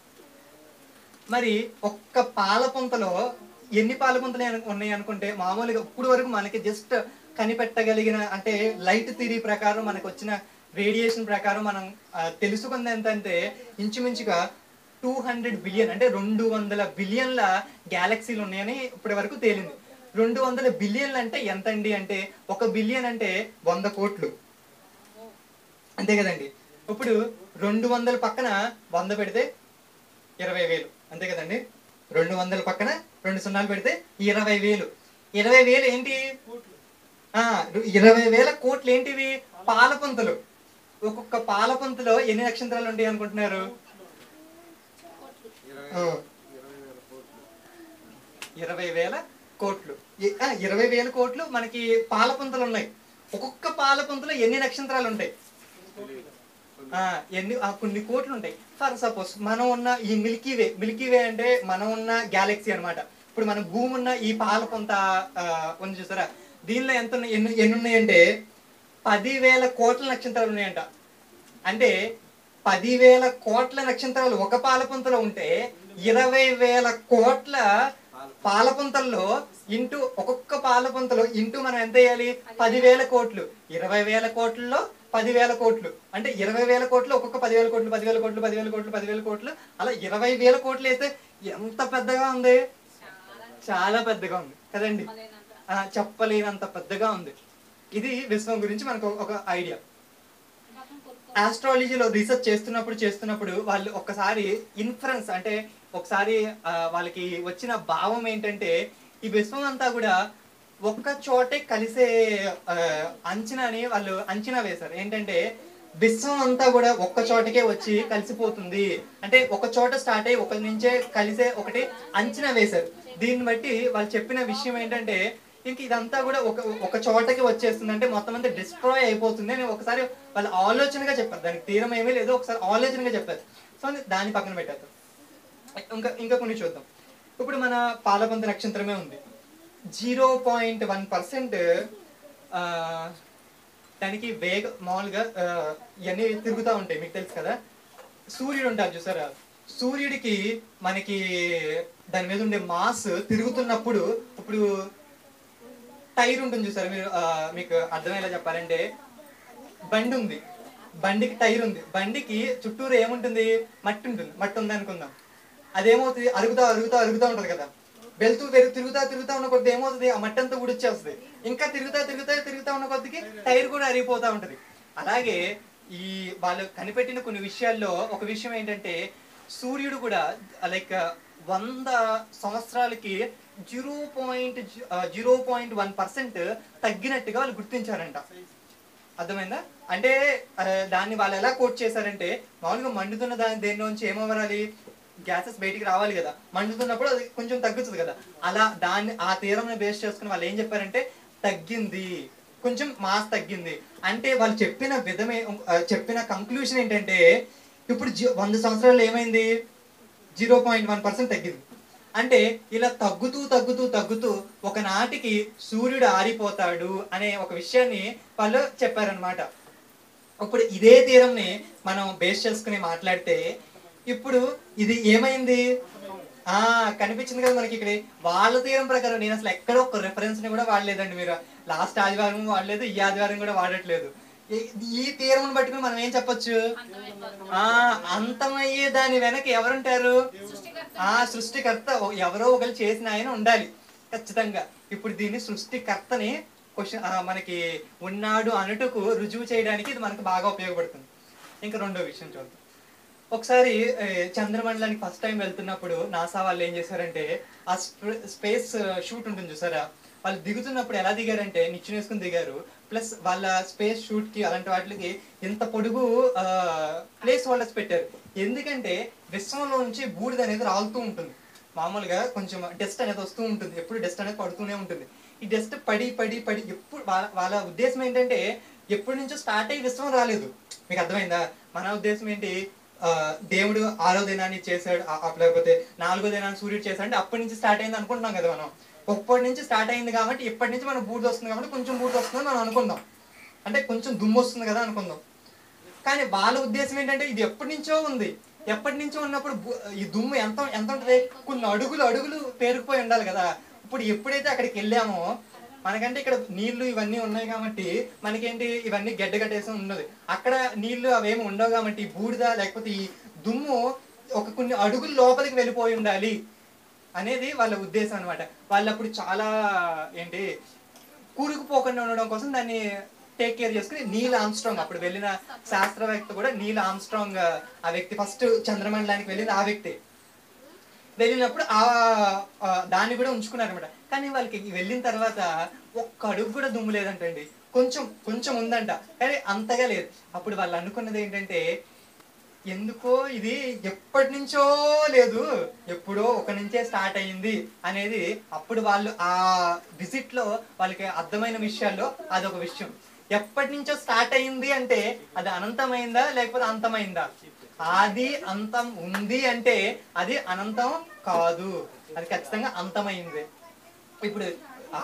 మరి ఒక్క పాలపుంతలో ఎన్ని పాలపుంతలు ఉన్నాయి అనుకుంటే, మామూలుగా ఇప్పుడు వరకు మనకి జస్ట్ కనిపెట్టగలిగిన అంటే లైట్ థియరీ ప్రకారం మనకు వచ్చిన రేడియేషన్ ప్రకారం మనం తెలుసుకుంది ఏంటంటే, ఇంచుమించుగా 200 బిలియన్ అంటే 200 బిలియన్ల గ్యాలక్సీలు ఉన్నాయని ఇప్పటి వరకు తేలింది. 200 బిలియన్లు అంటే ఎంత అండి అంటే, 1 బిలియన్ అంటే 100 కోట్లు, అంతే కదండి. ఇప్పుడు 200 పక్కన 100 పెడితే 20,000, అంతే కదండి. 200 పక్కన 2 సున్నాలు పెడితే 20,000. 20,000 ఏంటి, 20,000 కోట్లు ఏంటివి, పాలపుంతలు. ఒక్కొక్క పాలపుంతలో ఎన్ని నక్షత్రాలు ఉంటాయి అనుకుంటున్నారు? 20,000 కోట్లు. 20,000 కోట్లు మనకి పాలపుంతలు ఉన్నాయి. ఒక్కొక్క పాలపుంతలో ఎన్ని నక్షత్రాలు ఉంటాయి? కొన్ని కోట్లు ఉంటాయి. ఫర్ సపోజ్ మనం ఉన్న ఈ మిల్కీ వే అంటే మనం ఉన్న గ్యాలక్సీ అనమాట. ఇప్పుడు మన భూమి ఉన్న ఈ పాలపుంత ఉంది చూసారా, దీనిలో ఎన్ని ఉన్నాయంటే 10,000 కోట్ల నక్షత్రాలు ఉన్నాయంట. అంటే 10,000 కోట్ల నక్షత్రాలు ఒక పాలపుంతలో ఉంటే 20,000 కోట్ల పాలపుంతల్లో ఇంటూ ఒక్కొక్క పాలపుంతలో ఇంటూ మనం ఎంత వేయాలి, 10,000 కోట్లు. 20,000 కోట్లలో 10,000 కోట్లు అంటే 20,000 కోట్లు, ఒక్కొక్క 10,000 కోట్లు, 10,000 కోట్లు, 10,000 కోట్లు, 10,000 కోట్లు, అలా 20,000 కోట్లు వేస్తే ఎంత పెద్దగా ఉంది, చాలా పెద్దగా ఉంది కదండి. చెప్పలేనంత పెద్దగా ఉంది. ఇది విశ్వం గురించి మనకు ఒక ఐడియా. ఆస్ట్రాలజీలో రీసెర్చ్ చేస్తున్నప్పుడు వాళ్ళు ఒక్కసారి ఇన్ఫరెన్స్ అంటే ఒకసారి వాళ్ళకి వచ్చిన భావం ఏంటంటే, ఈ విశ్వం అంతా కూడా ఒక్క చోటే కలిసే అంచనాని వాళ్ళు అంచనా వేశారు. ఏంటంటే విశ్వం అంతా కూడా ఒక్క చోటకే వచ్చి కలిసిపోతుంది అంటే ఒక చోట స్టార్ట్ అయ్యి ఒకరి నుంచే కలిసే ఒకటి అంచనా వేశారు. దీన్ని బట్టి వాళ్ళు చెప్పిన విషయం ఏంటంటే, ఇంక ఇదంతా కూడా ఒక చోటకి వచ్చేస్తుంది అంటే మొత్తం అంతా డిస్ట్రాయ్ అయిపోతుంది అని ఒకసారి వాళ్ళు ఆలోచనగా చెప్పారు. దానికి తీరం ఏమీ లేదు, ఒకసారి ఆలోచనగా చెప్పారు. సో దాన్ని పక్కన పెట్టారు. ఇంకా కొన్ని చూద్దాం. ఇప్పుడు మన పాలపుంత నక్షత్రమే ఉంది. 0.1% దానికి మామూలుగా ఇవన్నీ తిరుగుతూ ఉంటాయి, మీకు తెలుసు కదా. సూర్యుడు ఉంటారు చూసారా, సూర్యుడికి మనకి దాని మీద ఉండే మాస్ తిరుగుతున్నప్పుడు, ఇప్పుడు టైర్ ఉంటుంది చూసారా, మీకు అర్థమయ్యేలా చెప్పాలంటే బండి ఉంది, బండికి టైర్ ఉంది, బండికి చుట్టూరు ఏముంటుంది, మట్టి ఉంటుంది. మట్టి ఉంది అనుకుందాం. అదేమవుతుంది, అరుగుతా ఉంటుంది కదా. తిరుగుతా ఉన్న కొద్ది ఏమవుతుంది, ఆ మట్టి అంతా ఊడిచ్చేస్తుంది. ఇంకా తిరుగుతా ఉన్న కొద్దికి టైర్ కూడా అరిగిపోతా ఉంటది. అలాగే ఈ వాళ్ళు కనిపెట్టిన కొన్ని విషయాల్లో ఒక విషయం ఏంటంటే, సూర్యుడు కూడా లైక్ 100 సంవత్సరాలకి 0.1% తగ్గినట్టుగా వాళ్ళు గుర్తించారంట. అర్థమైందా? అంటే దాన్ని వాళ్ళు ఎలా కోట్ చేశారంటే, మామూలుగా మండుతున్న దేనిలోంచి ఏమవ్వాలి, గ్యాసెస్ బయటికి రావాలి కదా, మండుతున్నప్పుడు అది కొంచెం తగ్గుతుంది కదా, అలా ఆ తీరంని బేస్ చేసుకుని వాళ్ళు ఏం చెప్పారంటే తగ్గింది, కొంచెం మాస్ తగ్గింది. అంటే వాళ్ళు చెప్పిన కంక్లూషన్ ఏంటంటే ఇప్పుడు 100 సంవత్సరాలు ఏమైంది, 0.1% తగ్గింది. అంటే ఇలా తగ్గుతూ తగ్గుతూ తగ్గుతూ ఒకనాటికి సూర్యుడు ఆరిపోతాడు అనే ఒక విషయాన్ని వాళ్ళు చెప్పారనమాట. ఇప్పుడు ఇదే తీరంని మనం బేస్ చేసుకుని మాట్లాడితే ఇప్పుడు ఇది ఏమైంది, కనిపించింది కదా మనకి ఇక్కడ. వాళ్ళ తీరం ప్రకారం నేను అసలు ఎక్కడ ఒక రెఫరెన్స్ ని కూడా వాడలేదండి. మీరు లాస్ట్ ఆదివారం వాడలేదు, ఈ ఆదివారం కూడా వాడట్లేదు. ఈ తీరం పట్టుకుని మనం ఏం చెప్పొచ్చు, అంతమయ్యే దాని వెనక ఎవరుంటారు, సృష్టికర్త ఎవరో ఒకరు చేసిన ఆయన ఉండాలి ఖచ్చితంగా. ఇప్పుడు దీన్ని సృష్టికర్తని మనకి ఉన్నాడు అనుటకు రుజువు చేయడానికి ఇది మనకు బాగా ఉపయోగపడుతుంది. ఇంకా రెండో విషయం చూద్దాం. ఒకసారి చంద్రమండలానికి ఫస్ట్ టైం వెళ్తున్నప్పుడు నాసా వాళ్ళు ఏం చేశారంటే ఆ స్పేస్ షూట్ ఉంటుంది చూసారా, వాళ్ళు దిగుతున్నప్పుడు ఎలా దిగారంటే నిచ్చెన వేసుకుని దిగారు. ప్లస్ వాళ్ళ స్పేస్ షూట్ కి అలాంటి వాటికి ఇంత పొడుగు ప్లేస్ హోల్డర్స్ పెట్టారు. ఎందుకంటే విశ్వంలో నుంచి బూడిద అనేది రాలుతూ ఉంటుంది. మామూలుగా కొంచెం డస్ట్ అనేది వస్తూ ఉంటుంది, ఎప్పుడు డస్ట్ అనేది పడుతూనే ఉంటుంది. ఈ డస్ట్ పడి పడి పడి ఎప్పుడు వాళ్ళ ఉద్దేశం ఏంటంటే ఎప్పటి నుంచో స్టార్ట్ అయ్యి విశ్వం రాలేదు. మీకు అర్థమైందా? మన ఉద్దేశం ఏంటి, దేవుడు 6వ దినాన్ని చేశాడు, లేకపోతే 4వ దినాన్ని సూర్యుడు చేశాడు అంటే అప్పటి నుంచి స్టార్ట్ అయింది అనుకుంటున్నాం కదా మనం. ఒక్కటి నుంచి స్టార్ట్ అయింది కాబట్టి ఇప్పటి నుంచి మనం బూడిద వస్తుంది కాబట్టి కొంచెం బూడిద వస్తుందని మనం అనుకుందాం, అంటే కొంచెం దుమ్ము వస్తుంది కదా అనుకుందాం. కానీ వాళ్ళ ఉద్దేశం ఏంటంటే ఇది ఎప్పటి నుంచో ఉంది, ఎప్పటి నుంచో ఉన్నప్పుడు ఈ దుమ్ము ఎంత ఎంత ఉంటుంది, కొన్ని అడుగులు పేరుకుపోయి ఉండాలి కదా. ఇప్పుడు ఎప్పుడైతే అక్కడికి వెళ్ళామో మనకంటే ఇక్కడ నీళ్లు ఇవన్నీ ఉన్నాయి కాబట్టి మనకేంటి ఇవన్నీ గడ్డ కట్టేసి ఉన్నది. అక్కడ నీళ్లు అవేమి ఉండవు కాబట్టి బూడిద లేకపోతే ఈ దుమ్ము కొన్ని అడుగులు లోపలికి వెళ్ళిపోయి ఉండాలి అనేది వాళ్ళ ఉద్దేశం అనమాట. వాళ్ళు అప్పుడు చాలా కూరుకుపోకుండా ఉండడం కోసం దాన్ని టేక్ కేర్ చేసుకుని నీల్ ఆమ్స్ట్రాంగ్, అప్పుడు వెళ్ళిన శాస్త్రవేత్త కూడా నీల్ ఆమ్స్ట్రాంగ్, ఆ వ్యక్తి ఫస్ట్ చంద్రమండలానికి వెళ్ళింది ఆ వ్యక్తి, వెళ్ళినప్పుడు దాన్ని కూడా ఉంచుకున్నారనమాట. కానీ వాళ్ళకి వెళ్ళిన తర్వాత ఒక్క అడుగు కూడా దుమ్ము లేదంటండి, కొంచెం ఉందంట కానీ అంతగా లేదు. అప్పుడు వాళ్ళు అనుకున్నది ఏంటంటే ఎందుకో ఇది ఎప్పటి నుంచో లేదు, ఎప్పుడో ఒక నుంచే స్టార్ట్ అయ్యింది అనేది. అప్పుడు వాళ్ళు ఆ విజిట్ లో వాళ్ళకి అర్థమైన విషయాల్లో అదొక విషయం. ఎప్పటి నుంచో స్టార్ట్ అయ్యింది అంటే అది అనంతమైందా లేకపోతే అంతమైందా? ఆది అంతం ఉంది అంటే అది అనంతం కాదు, అది ఖచ్చితంగా అంతమైంది. ఇప్పుడు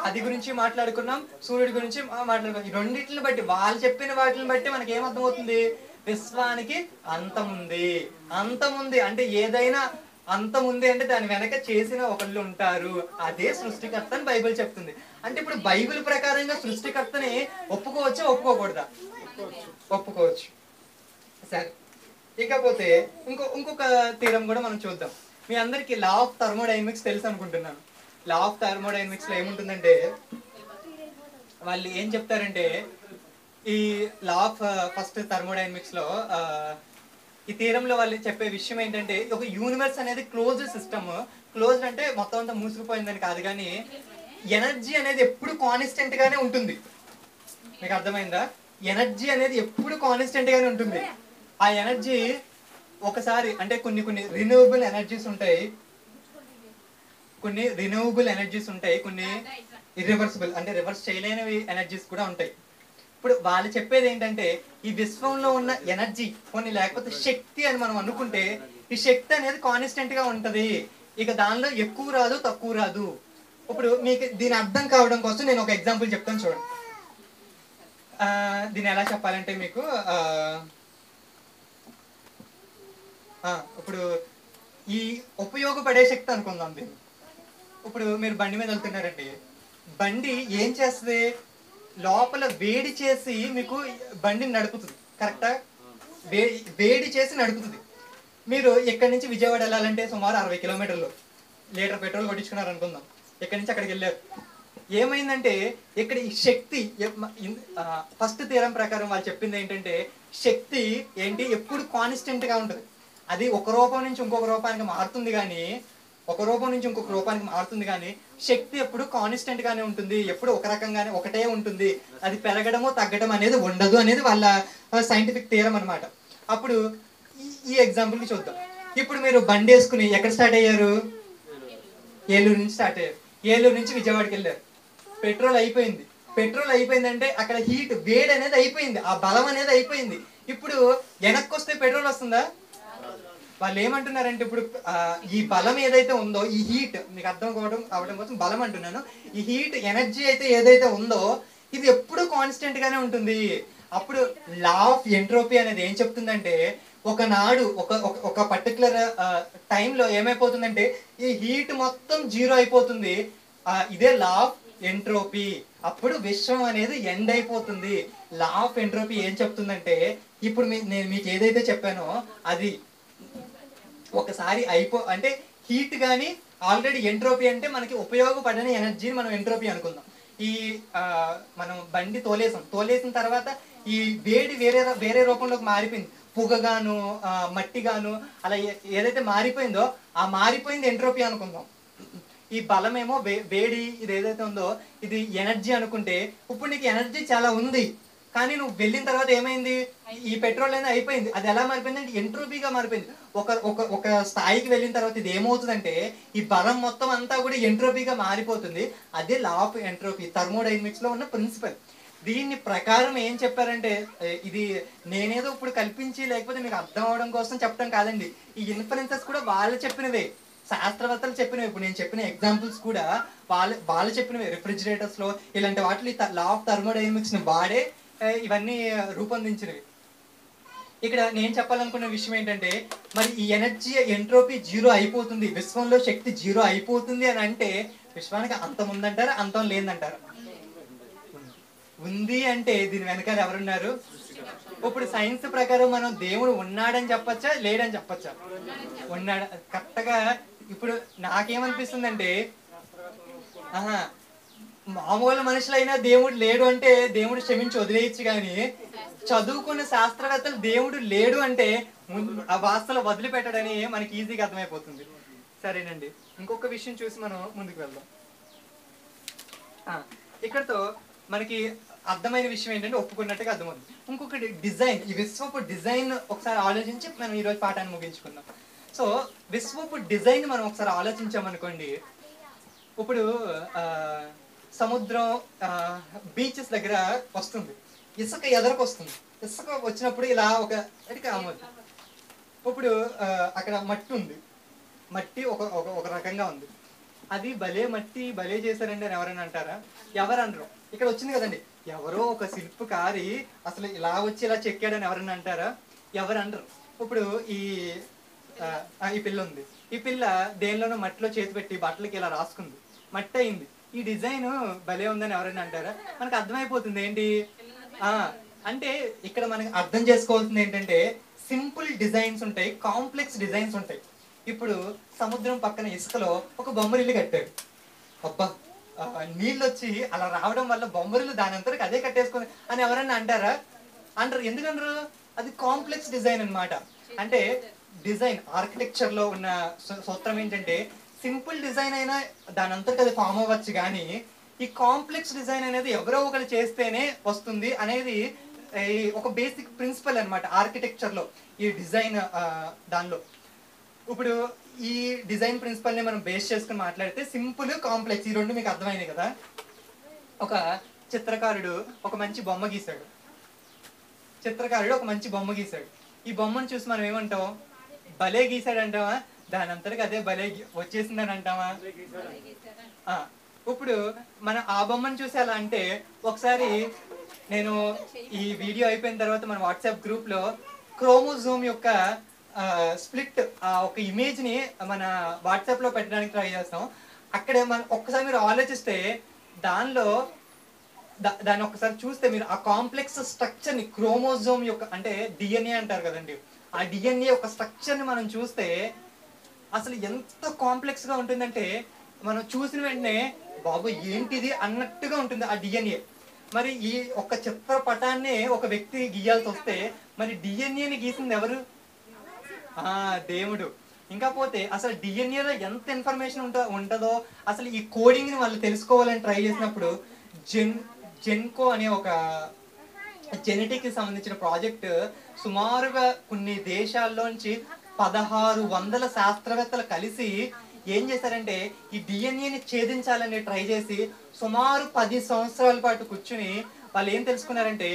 ఆది గురించి మాట్లాడుకున్నాం, సూర్యుడి గురించి మాట్లాడుకున్నాం. ఈ రెండింటిని బట్టి వాళ్ళు చెప్పిన వాటిని బట్టి మనకి ఏమర్థమవుతుంది, విశ్వానికి అంతముంది అంటే ఏదైనా అంతముంది అంటే దాని వెనక చేసిన ఒకళ్ళు ఉంటారు, అదే సృష్టికర్త అని బైబిల్ చెప్తుంది. అంటే ఇప్పుడు బైబిల్ ప్రకారంగా సృష్టికర్తని ఒప్పుకోవచ్చా ఒప్పుకోకూడదా? ఒప్పుకోవచ్చు. సరే, ఇకపోతే ఇంకొక థీరం కూడా మనం చూద్దాం. మీ అందరికి లా ఆఫ్ థర్మోడైనమిక్స్ తెలుసు అనుకుంటున్నాను. లా ఆఫ్ థర్మోడైనమిక్స్ లో ఏముంటుందంటే వాళ్ళు ఏం చెప్తారంటే ఈ లా ఆఫ్ ఫస్ట్ థర్మోడైనమిక్స్ లో ఈ థీరంలో వాళ్ళు చెప్పే విషయం ఏంటంటే ఒక యూనివర్స్ అనేది క్లోజ్డ్ సిస్టమ్. క్లోజ్డ్ అంటే మొత్తం అంతా మూసుకుపోయిందని కాదు, కానీ ఎనర్జీ అనేది ఎప్పుడు కాన్స్టెంట్ గానే ఉంటుంది. మీకు అర్థమైందా? ఎనర్జీ అనేది ఎప్పుడు కాన్స్టెంట్ గానే ఉంటుంది. ఆ ఎనర్జీ ఒకసారి అంటే కొన్ని రిన్యూవబుల్ ఎనర్జీస్ ఉంటాయి, కొన్ని ఇర్రివర్సిబుల్ అంటే రివర్స్ చేయలేనివి ఎనర్జీస్ కూడా ఉంటాయి. ఇప్పుడు వాళ్ళు చెప్పేది ఏంటంటే ఈ విశ్వంలో ఉన్న ఎనర్జీ కొన్ని లేకపోతే శక్తి అని మనం అనుకుంటే ఈ శక్తి అనేది కాన్స్టెంట్ గా ఉంటది, ఇక దానిలో ఎక్కువ రాదు తక్కువ రాదు. ఇప్పుడు మీకు దీని అర్థం కావడం కోసం నేను ఒక ఎగ్జాంపుల్ చెప్తాను చూడండి. దీన్ని ఎలా చెప్పాలంటే మీకు ఇప్పుడు ఈ ఉపయోగపడే శక్తి అనుకుందాం దీన్ని. ఇప్పుడు మీరు బండి మీద వెళ్తున్నారండి, బండి ఏం చేస్తుంది, లోపల వేడి చేసి మీకు బండిని నడుపుతుంది, కరెక్టా? వేడి చేసి నడుపుతుంది. మీరు ఇక్కడి నుంచి విజయవాడ వెళ్ళాలంటే సుమారు 60 కిలోమీటర్లు, లీటర్ పెట్రోల్ కొట్టించుకున్నారు అనుకుందాం, ఇక్కడి నుంచి అక్కడికి వెళ్ళారు. ఏమైందంటే ఇక్కడ ఈ శక్తి ఫస్ట్ థియరం ప్రకారం వాళ్ళు చెప్పింది ఏంటంటే శక్తి ఏంటి ఎప్పుడు కాన్స్టెంట్ గా ఉంటుంది, అది ఒక రూపం నుంచి ఇంకొక రూపానికి మారుతుంది కానీ ఒక రూపం నుంచి ఇంకొక రూపానికి మారుతుంది, కానీ శక్తి ఎప్పుడు కాన్స్టెంట్ గానే ఉంటుంది, ఎప్పుడు ఒక రకంగానే ఒకటే ఉంటుంది, అది పెరగడము తగ్గడం అనేది ఉండదు అనేది వాళ్ళ సైంటిఫిక్ థియరం అనమాట. అప్పుడు ఈ ఎగ్జాంపుల్కి చూద్దాం. ఇప్పుడు మీరు బండి వేసుకుని ఎక్కడ స్టార్ట్ అయ్యారు? ఏలూరు నుంచి స్టార్ట్ అయ్యారు. ఏలూరు నుంచి విజయవాడకి వెళ్ళారు. పెట్రోల్ అయిపోయింది. పెట్రోల్ అయిపోయిందంటే అక్కడ హీట్, వేడి అనేది అయిపోయింది, ఆ బలం అనేది అయిపోయింది. ఇప్పుడు వెనక్కి వస్తే పెట్రోల్ వస్తుందా? వాళ్ళు ఏమంటున్నారంటే ఇప్పుడు ఈ బలం ఏదైతే ఉందో, ఈ హీట్ మీకు అర్థం అవడం కోసం బలం అంటున్నాను, ఈ హీట్ ఎనర్జీ అయితే ఏదైతే ఉందో ఇది ఎప్పుడు కాన్స్టెంట్ గానే ఉంటుంది. అప్పుడు లా ఆఫ్ ఎంట్రోపీ అనేది ఏం చెప్తుందంటే, ఒకనాడు ఒక పర్టికులర్ టైంలో ఏమైపోతుందంటే ఈ హీట్ మొత్తం జీరో అయిపోతుంది. ఇదే లా ఆఫ్ ఎంట్రోపీ. అప్పుడు విశ్వం అనేది ఎండ్ అయిపోతుంది. లా ఆఫ్ ఎంట్రోపీ ఏం చెప్తుందంటే, ఇప్పుడు నేను మీకు ఏదైతే చెప్పానో అది ఒకసారి అంటే హీట్ కానీ ఆల్రెడీ ఎంట్రోపీ అంటే మనకి ఉపయోగపడని ఎనర్జీని మనం ఎంట్రోపీ అనుకుందాం. ఈ మనం బండి తోలేసిన తర్వాత ఈ వేడి వేరే రూపంలోకి మారిపోయింది, పొగగాను మట్టిగాను అలా ఏదైతే మారిపోయిందో ఆ మారిపోయింది ఎంట్రోపీ అనుకుందాం. ఈ బలమేమో వేడి ఇది ఏదైతే ఉందో ఇది ఎనర్జీ అనుకుంటే, ఇప్పుడు నీకు ఎనర్జీ చాలా ఉంది, కానీ నువ్వు వెళ్ళిన తర్వాత ఏమైంది? ఈ పెట్రోల్ అనేది అయిపోయింది. అది ఎలా మారిపోయింది అంటే ఎంట్రోపీగా మారిపోయింది. ఒక స్థాయికి వెళ్ళిన తర్వాత ఇది ఏమవుతుందంటే ఈ బలం మొత్తం అంతా కూడా ఎంట్రోపీగా మారిపోతుంది. అదే లా ఆఫ్ ఎంట్రోపీ, థర్మోడైనమిక్స్ లో ఉన్న ప్రిన్సిపల్. దీన్ని ప్రకారం ఏం చెప్పారంటే, ఇది నేనేదో ఇప్పుడు కల్పించి లేకపోతే మీకు అర్థం అవడం కోసం చెప్పడం కాదండి. ఈ ఇన్ఫరెన్సెస్ కూడా వాళ్ళు చెప్పినవే, శాస్త్రవేత్తలు చెప్పినవి. ఇప్పుడు నేను చెప్పిన ఎగ్జాంపుల్స్ కూడా వాళ్ళు చెప్పినవి. రిఫ్రిజిరేటర్స్ లో ఇలాంటి వాటిలో లా ఆఫ్ థర్మోడైనమిక్స్ ని వాడే ఇవన్నీ రూపొందించినవి. ఇక్కడ నేను చెప్పాలనుకున్న విషయం ఏంటంటే, మరి ఈ ఎనర్జీ ఎంట్రోపీ జీరో అయిపోతుంది, విశ్వంలో శక్తి జీరో అయిపోతుంది అని అంటే విశ్వానికి అంతం ఉందంటారా, అంతం లేదంటారా? ఉంది. అంటే దీని వెనకాల ఎవరున్నారు? ఇప్పుడు సైన్స్ ప్రకారం మనం దేవుడు ఉన్నాడని చెప్పచ్చా, లేడని చెప్పచ్చా? ఉన్నాడు. కరెక్ట్గా ఇప్పుడు నాకేమనిపిస్తుందంటే, మామూలు మనుషులైనా దేవుడు లేడు అంటే దేవుడు క్షమించి వదిలేయచ్చు, కానీ చదువుకున్న శాస్త్రవేత్తలు దేవుడు లేడు అంటే ఆ వాస్తలు వదిలిపెట్టడని మనకి ఈజీగా అర్థమైపోతుంది. సరేనండి, ఇంకొక విషయం చూసి మనం ముందుకు వెళ్దాం. ఇక్కడతో మనకి అర్థమైన విషయం ఏంటంటే ఒప్పుకున్నట్టుగా అర్థమవుతుంది. ఇంకొకటి డిజైన్, ఈ విశ్వపు డిజైన్ ఒకసారి ఆలోచించి మనం ఈరోజు పాఠాన్ని ముగించుకుందాం. సో విశ్వపు డిజైన్ మనం ఒకసారి ఆలోచించామనుకోండి, ఇప్పుడు సముద్రం బీచెస్ దగ్గర వస్తుంది, ఇసుక ఎదరకు వస్తుంది. ఇసుక వచ్చినప్పుడు ఇలా ఒక ఆమోదు. ఇప్పుడు అక్కడ మట్టి ఉంది, మట్టి ఒక రకంగా ఉంది. అది భలే మట్టి భలే చేశారండి అని ఎవరైనా అంటారా? ఎవరు అనరు. ఇక్కడ వచ్చింది కదండి, ఎవరో ఒక శిల్పకారి అసలు ఇలా వచ్చి ఇలా చెక్కాడని ఎవరైనా అంటారా? ఎవరు అనరు. ఇప్పుడు ఈ పిల్ల ఉంది, ఈ పిల్ల దేనిలోనో మట్టిలో చేతి పెట్టి బట్టలకి ఇలా రాసుకుంది, మట్టి అయింది. ఈ డిజైన్ భలే ఉందని ఎవరైనా అంటారా? మనకు అర్థమైపోతుంది ఏంటి అంటే, ఇక్కడ మనకి అర్థం చేసుకోవాల్సింది ఏంటంటే, సింపుల్ డిజైన్స్ ఉంటాయి, కాంప్లెక్స్ డిజైన్స్ ఉంటాయి. ఇప్పుడు సముద్రం పక్కన ఇసుకలో ఒక బొమ్మరిల్లు కట్టాడు. అబ్బా, నీళ్ళు వచ్చి అలా రావడం వల్ల బొమ్మరిల్లు దాని అంతరికి అదే కట్టేసుకొని అని ఎవరైనా అంటారా? అంటారు. ఎందుకంటారు? అది కాంప్లెక్స్ డిజైన్ అన్నమాట. అంటే డిజైన్ ఆర్కిటెక్చర్ లో ఉన్న సూత్రం ఏంటంటే, సింపుల్ డిజైన్ అయినా దాని అంతరికి అది ఫామ్ అవ్వచ్చు, కానీ ఈ కాంప్లెక్స్ డిజైన్ అనేది ఎవరో ఒకరు చేస్తేనే వస్తుంది అనేది ఒక బేసిక్ ప్రిన్సిపల్ అనమాట ఆర్కిటెక్చర్ లో, ఈ డిజైన్ దానిలో. ఇప్పుడు ఈ డిజైన్ ప్రిన్సిపల్ ని మనం బేస్ చేసుకుని మాట్లాడితే సింపుల్, కాంప్లెక్స్ ఈ రెండు మీకు అర్థమైనాయి కదా. ఒక చిత్రకారుడు ఒక మంచి బొమ్మ గీశాడు. ఈ బొమ్మను చూసి మనం ఏమంటాం? భలే గీశాడు అంటావా? దాని అంతటికి అదే భలే వచ్చేసిందని అంటావా? ఇప్పుడు మనం ఆ బొమ్మను చూసి అలా అంటే, ఒకసారి నేను ఈ వీడియో అయిపోయిన తర్వాత మన వాట్సాప్ గ్రూప్ లో క్రోమోజోమ్ యొక్క స్ప్లిట్ ఒక ఇమేజ్ ని మన వాట్సాప్ లో పెట్టడానికి ట్రై చేస్తాం. అక్కడే మనం ఒక్కసారి మీరు ఆలోచిస్తే దాన్ని ఒకసారి చూస్తే మీరు ఆ కాంప్లెక్స్ స్ట్రక్చర్ ని, క్రోమోజోమ్ యొక్క అంటే డిఎన్ఏ అంటారు కదండి, ఆ డిఎన్ఏ యొక్క స్ట్రక్చర్ ని మనం చూస్తే అసలు ఎంత కాంప్లెక్స్ గా ఉంటుందంటే, మనం చూసిన వెంటనే బాబు ఏంటిది అన్నట్టుగా ఉంటుంది ఆ డిఎన్ఏ. మరి ఈ ఒక చిత్రపటాన్ని ఒక వ్యక్తి గీయాల్సి వస్తే మరి డిఎన్ఏని గీసింది ఎవరు? దేవుడు. ఇంకా పోతే అసలు డిఎన్ఏలో ఎంత ఇన్ఫర్మేషన్ ఉంటుందో అసలు ఈ కోడింగ్ని వాళ్ళు తెలుసుకోవాలని ట్రై చేసినప్పుడు జెన్కో అనే ఒక జెనెటిక్ కి సంబంధించిన ప్రాజెక్ట్ సుమారుగా కొన్ని దేశాల్లోంచి 1600 శాస్త్రవేత్తలు కలిసి ఏం చేశారంటే ఈ డిఎన్ఏని ఛేదించాలని ట్రై చేసి సుమారు 10 సంవత్సరాల పాటు కూర్చుని వాళ్ళు ఏం తెలుసుకున్నారంటే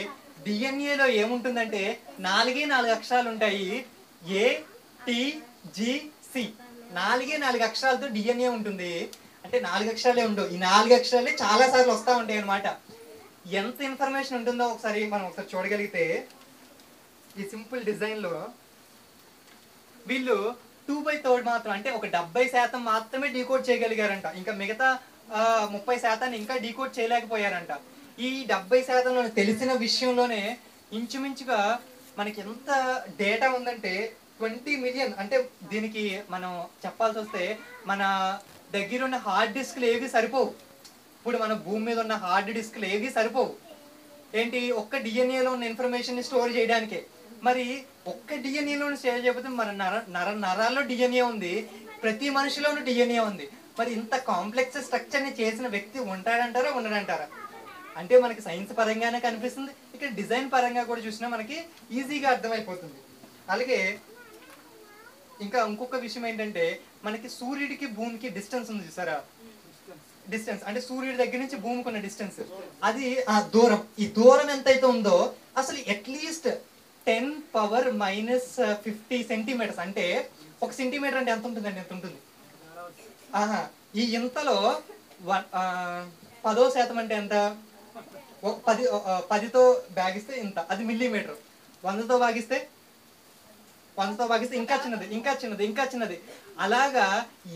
డిఎన్ఏలో ఏముంటుందంటే 4 అక్షరాలు ఉంటాయి. ATGC 4 అక్షరాలతో డిఎన్ఏ ఉంటుంది. అంటే 4 అక్షరాలే ఉండవు, ఈ 4 అక్షరాలే చాలా సార్లు వస్తూ ఉంటాయి అన్నమాట. ఎంత ఇన్ఫర్మేషన్ ఉంటుందో ఒకసారి మనం చూడగలిగితే ఈ సింపుల్ డిజైన్ లో వీళ్ళు 2/3 మాత్రం అంటే ఒక 70% మాత్రమే డీకోడ్ చేయగలిగారంట. ఇంకా మిగతా 30% ఇంకా డీకోడ్ చేయలేకపోయారంట. ఈ 70%లో తెలిసిన విషయంలోనే ఇంచుమించుగా మనకి ఎంత డేటా ఉందంటే 20 మిలియన్. అంటే దీనికి మనం చెప్పాల్సి వస్తే మన దగ్గర ఉన్న హార్డ్ డిస్క్లు ఏవి సరిపోవు. ఇప్పుడు మన భూమి మీద ఉన్న హార్డ్ డిస్క్లు ఏవి సరిపోవు. ఏంటి, ఒక్క డిఎన్ఏలో ఉన్న ఇన్ఫర్మేషన్ స్టోర్ చేయడానికే. మరి ఒక్క డిఎన్ఏలో స్టోర్ చేయకపోతే మన నరాల్లో డిఎన్ఏ ఉంది, ప్రతి మనిషిలోనూ డిఎన్ఏ ఉంది. మరి ఇంత కాంప్లెక్స్ స్ట్రక్చర్ని చేసిన వ్యక్తి ఉంటాడంటారా ఉండడంటారా? అంటే మనకి సైన్స్ పరంగానే కనిపిస్తుంది, ఇక్కడ డిజైన్ పరంగా కూడా చూసినా మనకి ఈజీగా అర్థమైపోతుంది. అలాగే ఇంకా ఇంకొక విషయం ఏంటంటే మనకి సూర్యుడికి భూమికి డిస్టెన్స్ ఉంది చూసారా, డిస్టెన్స్ అంటే సూర్యుడి దగ్గర నుంచి భూమికి ఉన్న డిస్టెన్స్, అది ఆ దూరం. ఈ దూరం ఎంతైతే ఉందో అసలు అట్లీస్ట్ 10⁻⁻50 సెంటీమీటర్స్. అంటే 1 సెంటీమీటర్ అంటే ఎంత ఉంటుందండి? ఎంత ఉంటుంది? ఈ ఇంతలో 10% అంటే ఎంత? 10తో భాగిస్తే ఇంత, అది మిల్లీమీటర్. 100తో భాగిస్తే ఇంకా చిన్నది, ఇంకా చిన్నది, ఇంకా చిన్నది. అలాగా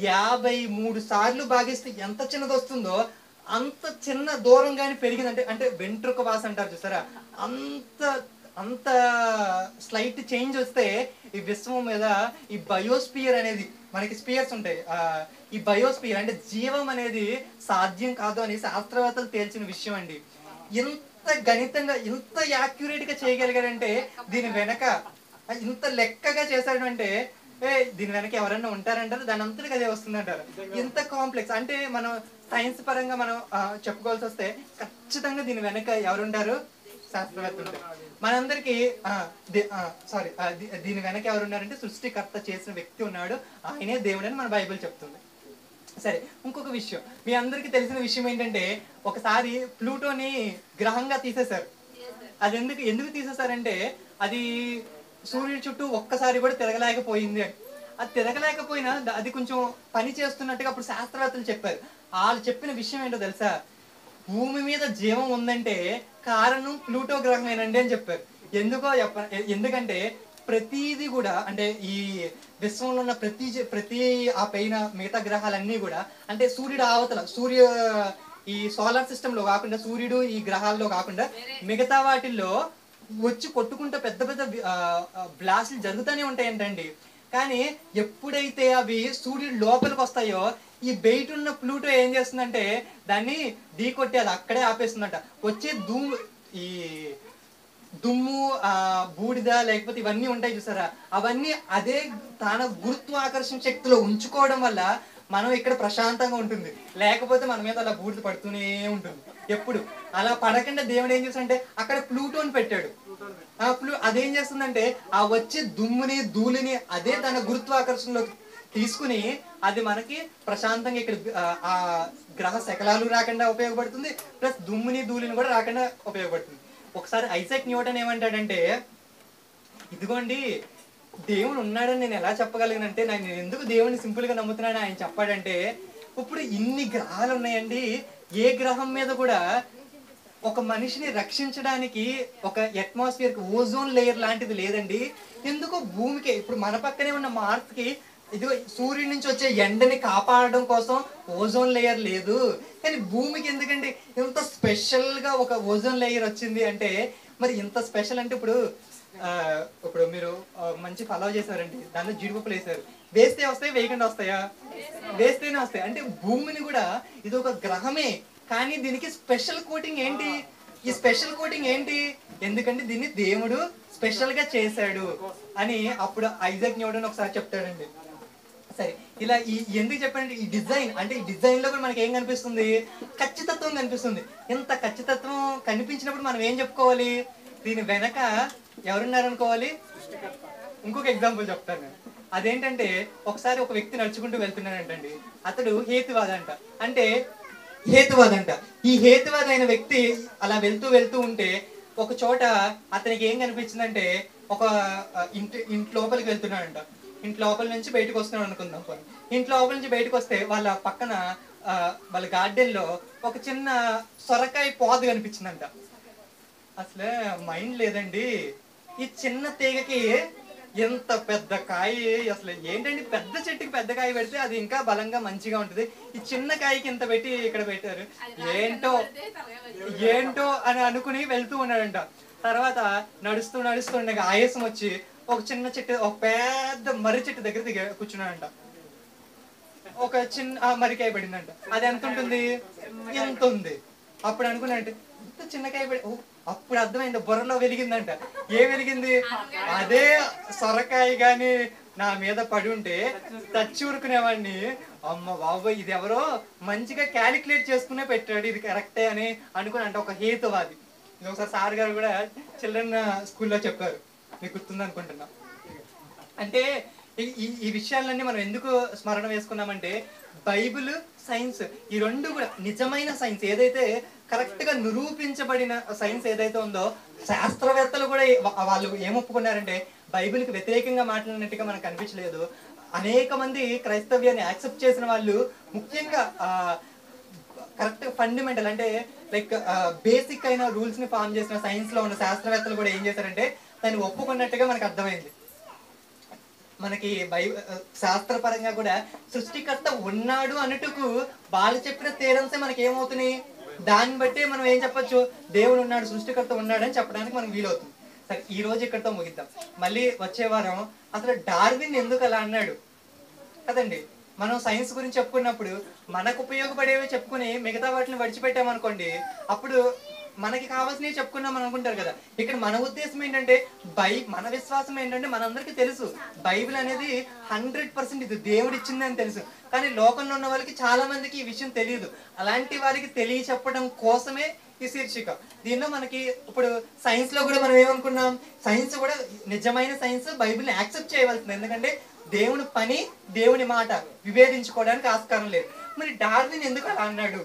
53 సార్లు భాగిస్తే ఎంత చిన్నది వస్తుందో అంత చిన్న దూరం కానీ పెరిగిందంటే, అంటే వెంట్రుక వాస అంటారు చూసారా, అంత స్లైట్ చేంజ్ వస్తే ఈ విశ్వం మీద ఈ బయోస్పియర్ అనేది, మనకి స్పియర్స్ ఉంటాయి, ఈ బయోస్పియర్ అంటే జీవం అనేది సాధ్యం కాదు అని శాస్త్రవేత్తలు తేల్చిన విషయం అండి. ఇంత గణితంగా ఇంత యాక్యురేట్ గా చేయగలిగారంటే దీని వెనక ఇంత లెక్కగా చేశాడు అంటే దీని వెనక ఎవరైనా ఉంటారంటారు, దాని అంతటికి అదే వస్తుందంటారు. ఇంత కాంప్లెక్స్ అంటే మనం సైన్స్ పరంగా మనం చెప్పుకోవాల్సి వస్తే ఖచ్చితంగా దీని వెనక ఎవరుంటారు? శాస్త్రవేత్తలు ఉంటారు. మనందరికి దీని వెనక ఎవరున్నారంటే సృష్టికర్త చేసిన వ్యక్తి ఉన్నాడు, ఆయనే దేవుడు అని మన బైబిల్ చెప్తుంది. సరే, ఇంకొక విషయం మీ అందరికి తెలిసిన విషయం ఏంటంటే ఒకసారి ప్లూటోని గ్రహంగా తీసేశారు. అది ఎందుకు తీసేశారంటే అది సూర్యుడి చుట్టూ ఒక్కసారి కూడా తిరగలేకపోయింది అని. అది తిరగలేకపోయినా అది కొంచెం పని చేస్తున్నట్టుగా అప్పుడు శాస్త్రవేత్తలు చెప్పారు. వాళ్ళు చెప్పిన విషయం ఏంటో తెలుసా, భూమి మీద జీవం ఉందంటే కారణం ప్లూటో గ్రహమేనండి అని చెప్పారు. ఎందుకంటే ప్రతిది కూడా అంటే ఈ విశ్వంలో ఉన్న ప్రతి ఆ పైన మిగతా గ్రహాలన్నీ కూడా అంటే సూర్యుడు ఆవతల ఈ సోలార్ సిస్టమ్ లో కాకుండా సూర్యుడు ఈ గ్రహాల్లో కాకుండా మిగతా వాటిల్లో వచ్చి కొట్టుకుంటే పెద్ద పెద్ద బ్లాస్ట్లు జరుగుతూనే ఉంటాయంటండి. కానీ ఎప్పుడైతే అవి సూర్యుడు లోపలికి వస్తాయో ఈ బయట ఉన్న ప్లూటో ఏం చేస్తుందంటే దాన్ని ఢీకొట్టి అది అక్కడే ఆపేస్తుందంట. వచ్చే ఈ దుమ్ము బూడిద లేకపోతే ఇవన్నీ ఉంటాయి చూసారా, అవన్నీ అదే తన గురుత్వాకర్షణ శక్తిలో ఉంచుకోవడం వల్ల మనం ఇక్కడ ప్రశాంతంగా ఉంటుంది. లేకపోతే మన మీద అలా బూడిద పడుతూనే ఉంటుంది. ఎప్పుడు అలా పడకుండా దేవుడు ఏం చేస్తాడంటే అక్కడ ప్లూటోని పెట్టాడు. అదేం చేస్తుందంటే ఆ వచ్చే దుమ్ముని ధూళిని అదే తన గురుత్వాకర్షణలోకి తీసుకుని అది మనకి ప్రశాంతంగా ఇక్కడ ఆ గ్రహ శకలాలు రాకుండా ఉపయోగపడుతుంది, ప్లస్ దుమ్ముని ధూళిని కూడా రాకుండా ఉపయోగపడుతుంది. ఒకసారి ఐజాక్ న్యూటన్ ఏమంటాడంటే, ఇదిగోండి దేవుడు ఉన్నాడని నేను ఎలా చెప్పగలిగానంటే నేను ఎందుకు దేవుడిని సింపుల్ గా నమ్ముతున్నాను ఆయన చెప్పాడంటే, ఇప్పుడు ఇన్ని గ్రహాలు ఉన్నాయండి, ఏ గ్రహం మీద కూడా ఒక మనిషిని రక్షించడానికి ఒక అట్మాస్ఫియర్ ఓజోన్ లేయర్ లాంటిది లేదండి. ఎందుకో భూమికి ఇప్పుడు మన పక్కనే ఉన్న మార్స్ కి ఇదిగో సూర్యుడి నుంచి వచ్చే ఎండని కాపాడడం కోసం ఓజోన్ లేయర్ లేదు, కానీ భూమికి ఎందుకంటే ఇంత స్పెషల్ గా ఒక ఓజోన్ లేయర్ వచ్చింది అంటే మరి ఇంత స్పెషల్ అంటే ఇప్పుడు మీరు మంచి ఫాలో చేశారండి, దానిలో జీడిపప్పులు వేసారు, వేస్తే వస్తాయి వేయకుండా వస్తాయా? వేస్తేనే వస్తాయి. అంటే భూమిని కూడా ఇది ఒక గ్రహమే, కానీ దీనికి స్పెషల్ కోటింగ్ ఏంటి? ఈ స్పెషల్ కోటింగ్ ఏంటి? ఎందుకంటే దీన్ని దేవుడు స్పెషల్ గా చేశాడు అని అప్పుడు ఐజాక్ న్యూటన్ ఒకసారి చెప్తాడండి. సరే, ఇలా ఎందుకు చెప్పండి, ఈ డిజైన్ అంటే ఈ డిజైన్ లో కూడా మనకి ఏం కనిపిస్తుంది, ఖచ్చితత్వం కనిపిస్తుంది. ఇంత ఖచ్చితత్వం కనిపించినప్పుడు మనం ఏం చెప్పుకోవాలి, దీని వెనక ఎవరున్నారనుకోవాలి. ఇంకొక ఎగ్జాంపుల్ చెప్తాను నేను. అదేంటంటే, ఒకసారి ఒక వ్యక్తి నడుచుకుంటూ వెళ్తున్నాడంటండి. అతడు హేతువాదంట. అంటే హేతువాదంట. ఈ హేతువాద అయిన వ్యక్తి అలా వెళ్తూ వెళ్తూ ఉంటే ఒక చోట అతనికి ఏం కనిపించిందంటే, ఒక ఇంటి లోపలికి వెళ్తున్నాడంట. ఇంటి లోపల నుంచి బయటకు వస్తున్నాడు అనుకుందాం. ఇంటి లోపల నుంచి బయటకు వస్తే వాళ్ళ పక్కన వాళ్ళ గార్డెన్ లో ఒక చిన్న సొరకాయ పాదు కనిపించిందంట. అసలే మైండ్ లేదండి, ఈ చిన్న తీగకి ఎంత పెద్ద కాయ, అసలు ఏంటండి, పెద్ద చెట్టుకి పెద్ద కాయ పెడితే అది ఇంకా బలంగా మంచిగా ఉంటుంది, ఈ చిన్న కాయకి ఇంత పెట్టి ఇక్కడ పెట్టారు, ఏంటో ఏంటో అని అనుకుని వెళ్తూ ఉన్నాడంట. తర్వాత నడుస్తూ నడుస్తూ ఉండగా ఆయాసం వచ్చి ఒక చిన్న చెట్టు, ఒక పెద్ద మర్రి చెట్టు దగ్గర కూర్చున్నాడంట. ఒక చిన్న మరికాయ పడిందంట. అది ఎంత ఉంటుంది, ఎంత ఉంది. అప్పుడు అనుకున్నాడంటే, ఇంత చిన్నకాయ పడి, అప్పుడు అర్థమైంది, బుర్రలో వెలిగిందంట. ఏ వెలిగింది, అదే సొరకాయ గాని నా మీద పడి ఉంటే తచ్చి ఊరుకునేవాడిని. అమ్మ బాబోయ్, ఇది ఎవరో మంచిగా క్యాలిక్యులేట్ చేసుకునే పెట్టాడు, ఇది కరెక్టే అని అనుకుని. అంటే ఒక హేతువాది. ఇది ఒకసారి సార్ గారు కూడా చిల్డ్రన్ స్కూల్లో చెప్పారు, మీకు గుర్తుంది అనుకుంటున్నా. అంటే ఈ విషయాలన్నీ మనం ఎందుకు స్మరణ వేసుకున్నామంటే, బైబిల్, సైన్స్, ఈ రెండు కూడా నిజమైన సైన్స్, ఏదైతే కరెక్ట్ గా నిరూపించబడిన సైన్స్ ఏదైతే ఉందో, శాస్త్రవేత్తలు కూడా వాళ్ళు ఏమొప్పుకున్నారంటే, బైబిల్కి వ్యతిరేకంగా మాట్లాడినట్టుగా మనకు కనిపించలేదు. అనేక మంది క్రైస్తవ్యాన్ని యాక్సెప్ట్ చేసిన వాళ్ళు, ముఖ్యంగా కరెక్ట్ ఫండమెంటల్ అంటే లైక్ బేసిక్ అయిన రూల్స్ ని ఫామ్ చేసిన సైన్స్ లో ఉన్న శాస్త్రవేత్తలు కూడా ఏం చేశారంటే దాన్ని ఒప్పుకున్నట్టుగా మనకు అర్థమైంది. మనకి శాస్త్రపరంగా కూడా సృష్టికర్త ఉన్నాడు అన్నట్టుకు వాళ్ళు చెప్పిన థియరమ్సే మనకి ఏమవుతున్నాయి, దాన్ని బట్టి మనం ఏం చెప్పొచ్చు, దేవుడు ఉన్నాడు, సృష్టికర్త ఉన్నాడు అని చెప్పడానికి మనకు వీలవుతుంది. సరే, ఈ రోజు ఇక్కడితో ముగిద్దాం. మళ్ళీ వచ్చే వారం అసలు డార్విన్ ఎందుకు అలా అన్నాడు కదండి. మనం సైన్స్ గురించి చెప్పుకున్నప్పుడు మనకు ఉపయోగపడేవి చెప్పుకుని మిగతా వాటిని విడిచిపెట్టామనుకోండి, అప్పుడు మనకి కావాల్సినవి చెప్పుకున్నాం అనుకుంటారు కదా. ఇక్కడ మన ఉద్దేశం ఏంటంటే, మన విశ్వాసం ఏంటంటే, మనందరికీ తెలుసు బైబిల్ అనేది 100% ఇది దేవుడు ఇచ్చిందని తెలుసు. కానీ లోకంలో ఉన్న వాళ్ళకి చాలా మందికి ఈ విషయం తెలియదు. అలాంటి వారికి తెలియ చెప్పడం కోసమే ఈ శీర్షిక. దీనిలో మనకి ఇప్పుడు సైన్స్ లో కూడా మనం ఏమనుకున్నాం, సైన్స్ కూడా నిజమైన సైన్స్ బైబిల్ని యాక్సెప్ట్ చేయవలసింది. ఎందుకంటే దేవుని పని, దేవుని మాట విభేదించుకోవడానికి ఆస్కారం లేదు. మరి డార్విన్ ఎందుకు అలా అన్నాడు,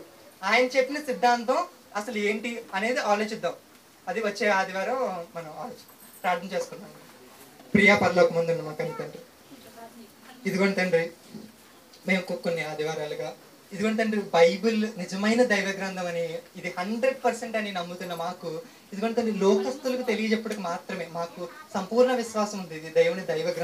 ఆయన చెప్పిన సిద్ధాంతం అసలు ఏంటి అనేది ఆలోచిద్దాం. అది వచ్చే ఆదివారం మనం ప్రార్థన చేసుకుందాం. ప్రియా పరలోక ముందు మా కన్న తండ్రి, ఇదిగోండి తండ్రి, మేము కొన్ని ఆదివారాలుగా ఇదిగోండి తండ్రి, బైబిల్ నిజమైన దైవ గ్రంథం అని, ఇది 100% అని నమ్ముతున్న మాకు, ఇదిగోండి తండ్రి, లోకస్తులకు తెలియజెప్పడానికి మాత్రమే మాకు సంపూర్ణ విశ్వాసం ఉంది, ఇది దేవుని దైవ గ్రంథం.